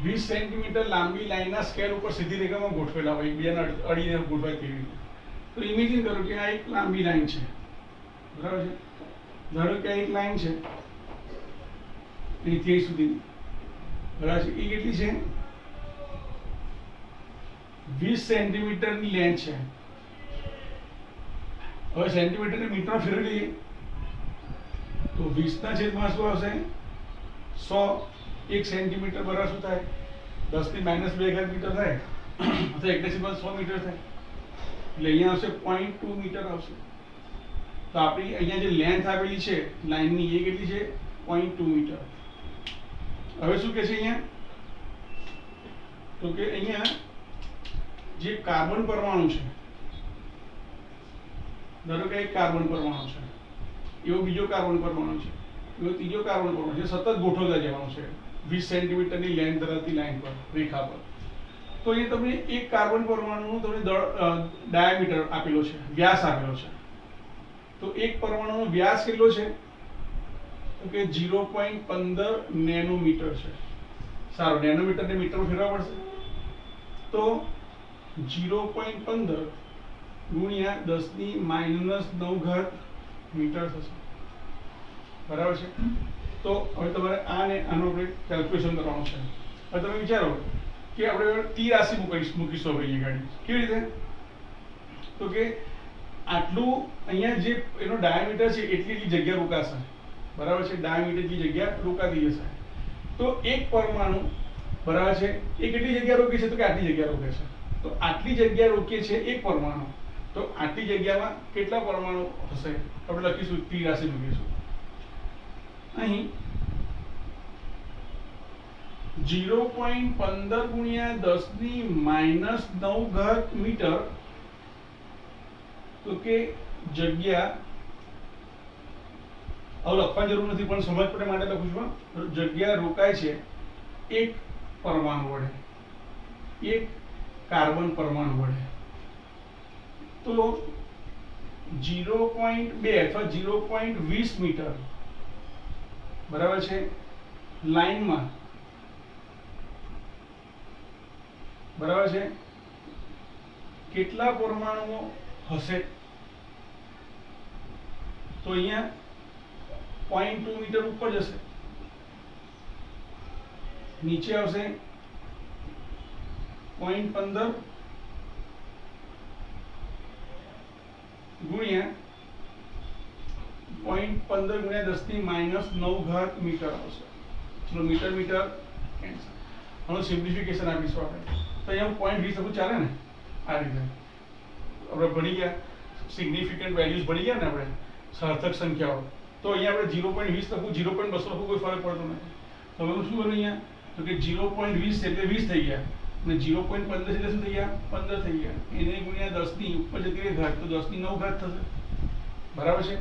20 સેન્ટીમીટર લાંબી લાઈનના સ્કેલ ઉપર સીધી રેખામાં ગોઠવેલા હોય, એકબીજાને અડીને ગોઠવાય તેવી રીતે. તો ઇમેજિન કરો કે આ એક લાંબી લાઈન છે, બરાબર છે. ધારો કે આ એક લાઈન છે અહીંથી સુધીની, બરાબર છે. એ કેટલી છે? 20 સેન્ટીમીટરની લેન્થ છે. હવે સેન્ટીમીટરને મીટરમાં ફેરવી લઈએ તો 20ના છેદમાં શું આવશે? 100. 1 સેન્ટીમીટર બરાબર શું થાય? 10⁻² મીટર થાય, અથવા 1/100 મીટર થાય. એટલે અહીંયા આવશે 0.2 મીટર આવશે. તો આપણી અહીંયા જે લેન્થ આપેલી છે લાઈનની એ કેટલી છે? 0.2 મીટર. હવે શું કહે છે અહીંયા? તો કે અહીંયા જે કાર્બન પરમાણુ છે, ધારો કે એક કાર્બન પરમાણુ છે, એવો બીજો કાર્બન પરમાણુ છે, એવો ત્રીજો કાર્બન પરમાણુ છે, સતત ગોઠવતા જવાનું છે 20 સેન્ટીમીટરની લેન્થ ધરાવતી લાઈન પર, રેખા પર. તો અહીંયા તમને એક કાર્બન પરમાણુનું તમને ડાયામીટર આપેલો છે, વ્યાસ આપેલો છે. તો એક પરમાણુનો વ્યાસ કેટલો છે? તો કે 0.15 નેનોમીટર છે. સારું, નેનોમીટરને મીટરમાં ફેરવવા પડશે. તો 0.15 ગુણ્યા 10⁻⁹ મીટર થશે, બરાબર છે. તો હવે તમારે આને આનો આપણે કેલ્ક્યુલેશન કરવાનું છે. હવે તમે વિચારો કે આપણે ટી રાશિ મૂકીશું ભાઈ ગાડી કેવી રીતે? તો કે આટલું અહીંયા જે એનો ડાયામીટર છે એટલી જગ્યા રોકાશે, બરાબર છે. ડાયામીટર જેટલી જગ્યા રોકાતી જશે. તો એક પરમાણુ, બરાબર છે, એ કેટલી જગ્યા રોકે છે? તો કે આટલી જગ્યા રોકે છે. તો આટલી જગ્યા રોકે છે એક પરમાણુ. તો આટલી જગ્યામાં કેટલા પરમાણુ હશે? આપણે લખીશું, ટી રાશિ મૂકીશું અહીં 0.15 ગુણ્યા 10⁻⁹ મીટર. તો કે જગ્યા, હવે લખવાની જરૂર નથી પણ સમજ પડે માટે લખું છું. જગ્યા રોકાય છે એક પરમાણુ વડે, એક કાર્બન પરમાણુ વડે. તો 0.2 અથવા 0.20 મીટર, બરાબર છે, લાઈનમાં, બરાબર છે, કેટલા પરમાણુઓ હશે? તો અહીંયા 0.2 મીટર ઉપર જશે, નીચે આવશે 0.15 ગુણ્યા 0.15 ગુણ્યા 10⁻⁹ મીટર આવશે. ચલો, મીટર મીટર કેન્સલ. આનું સિમ્પ્લિફિકેશન આપીશું આપણે. તો અહીંયા 0.20 લખું ચાલે ને? આ રીતે આપણે ભણી ગયા, સિગ્નિફિકન્ટ વેલ્યુઝ ભણી ગયા ને આપણે. સાર્થક સંખ્યાઓ, તો અહીંયા આપણે 0.20 લખું, 0.200 લખું, કોઈ ફરક પડતો નથી. તો હવે શું કરું અહીંયા, તો કે 0.20 એટલે 20 થઈ ગયા, અને 0.15 એટલે શું થઈ ગયા, 15 થઈ ગયા. એને ગુણ્યા 10 ની ઉપર જતી રહી ઘાત, તો 10 ની 9 ઘાત થશે. બરાબર છે.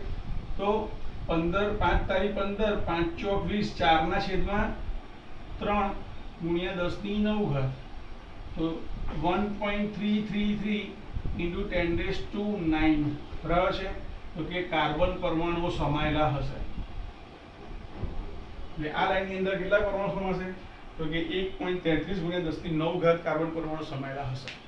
તો 15 5 તારી 15, 5 ચોક 20, 4 ના છેદમાં 3 ગુણ્યા 10 ની 9 ઘાત, તો 1.333 into 10⁹9. બરાબર છે. તો કે કાર્બન પરમાણુઓ સમાયેલા હશે. એટલે આ લાઈનની અંદર કેટલા પરમાણુ સમાશે, તો કે 1.33 ગુણ્યા 10 ની 9 ઘાત કાર્બન પરમાણુ સમાયેલા હશે.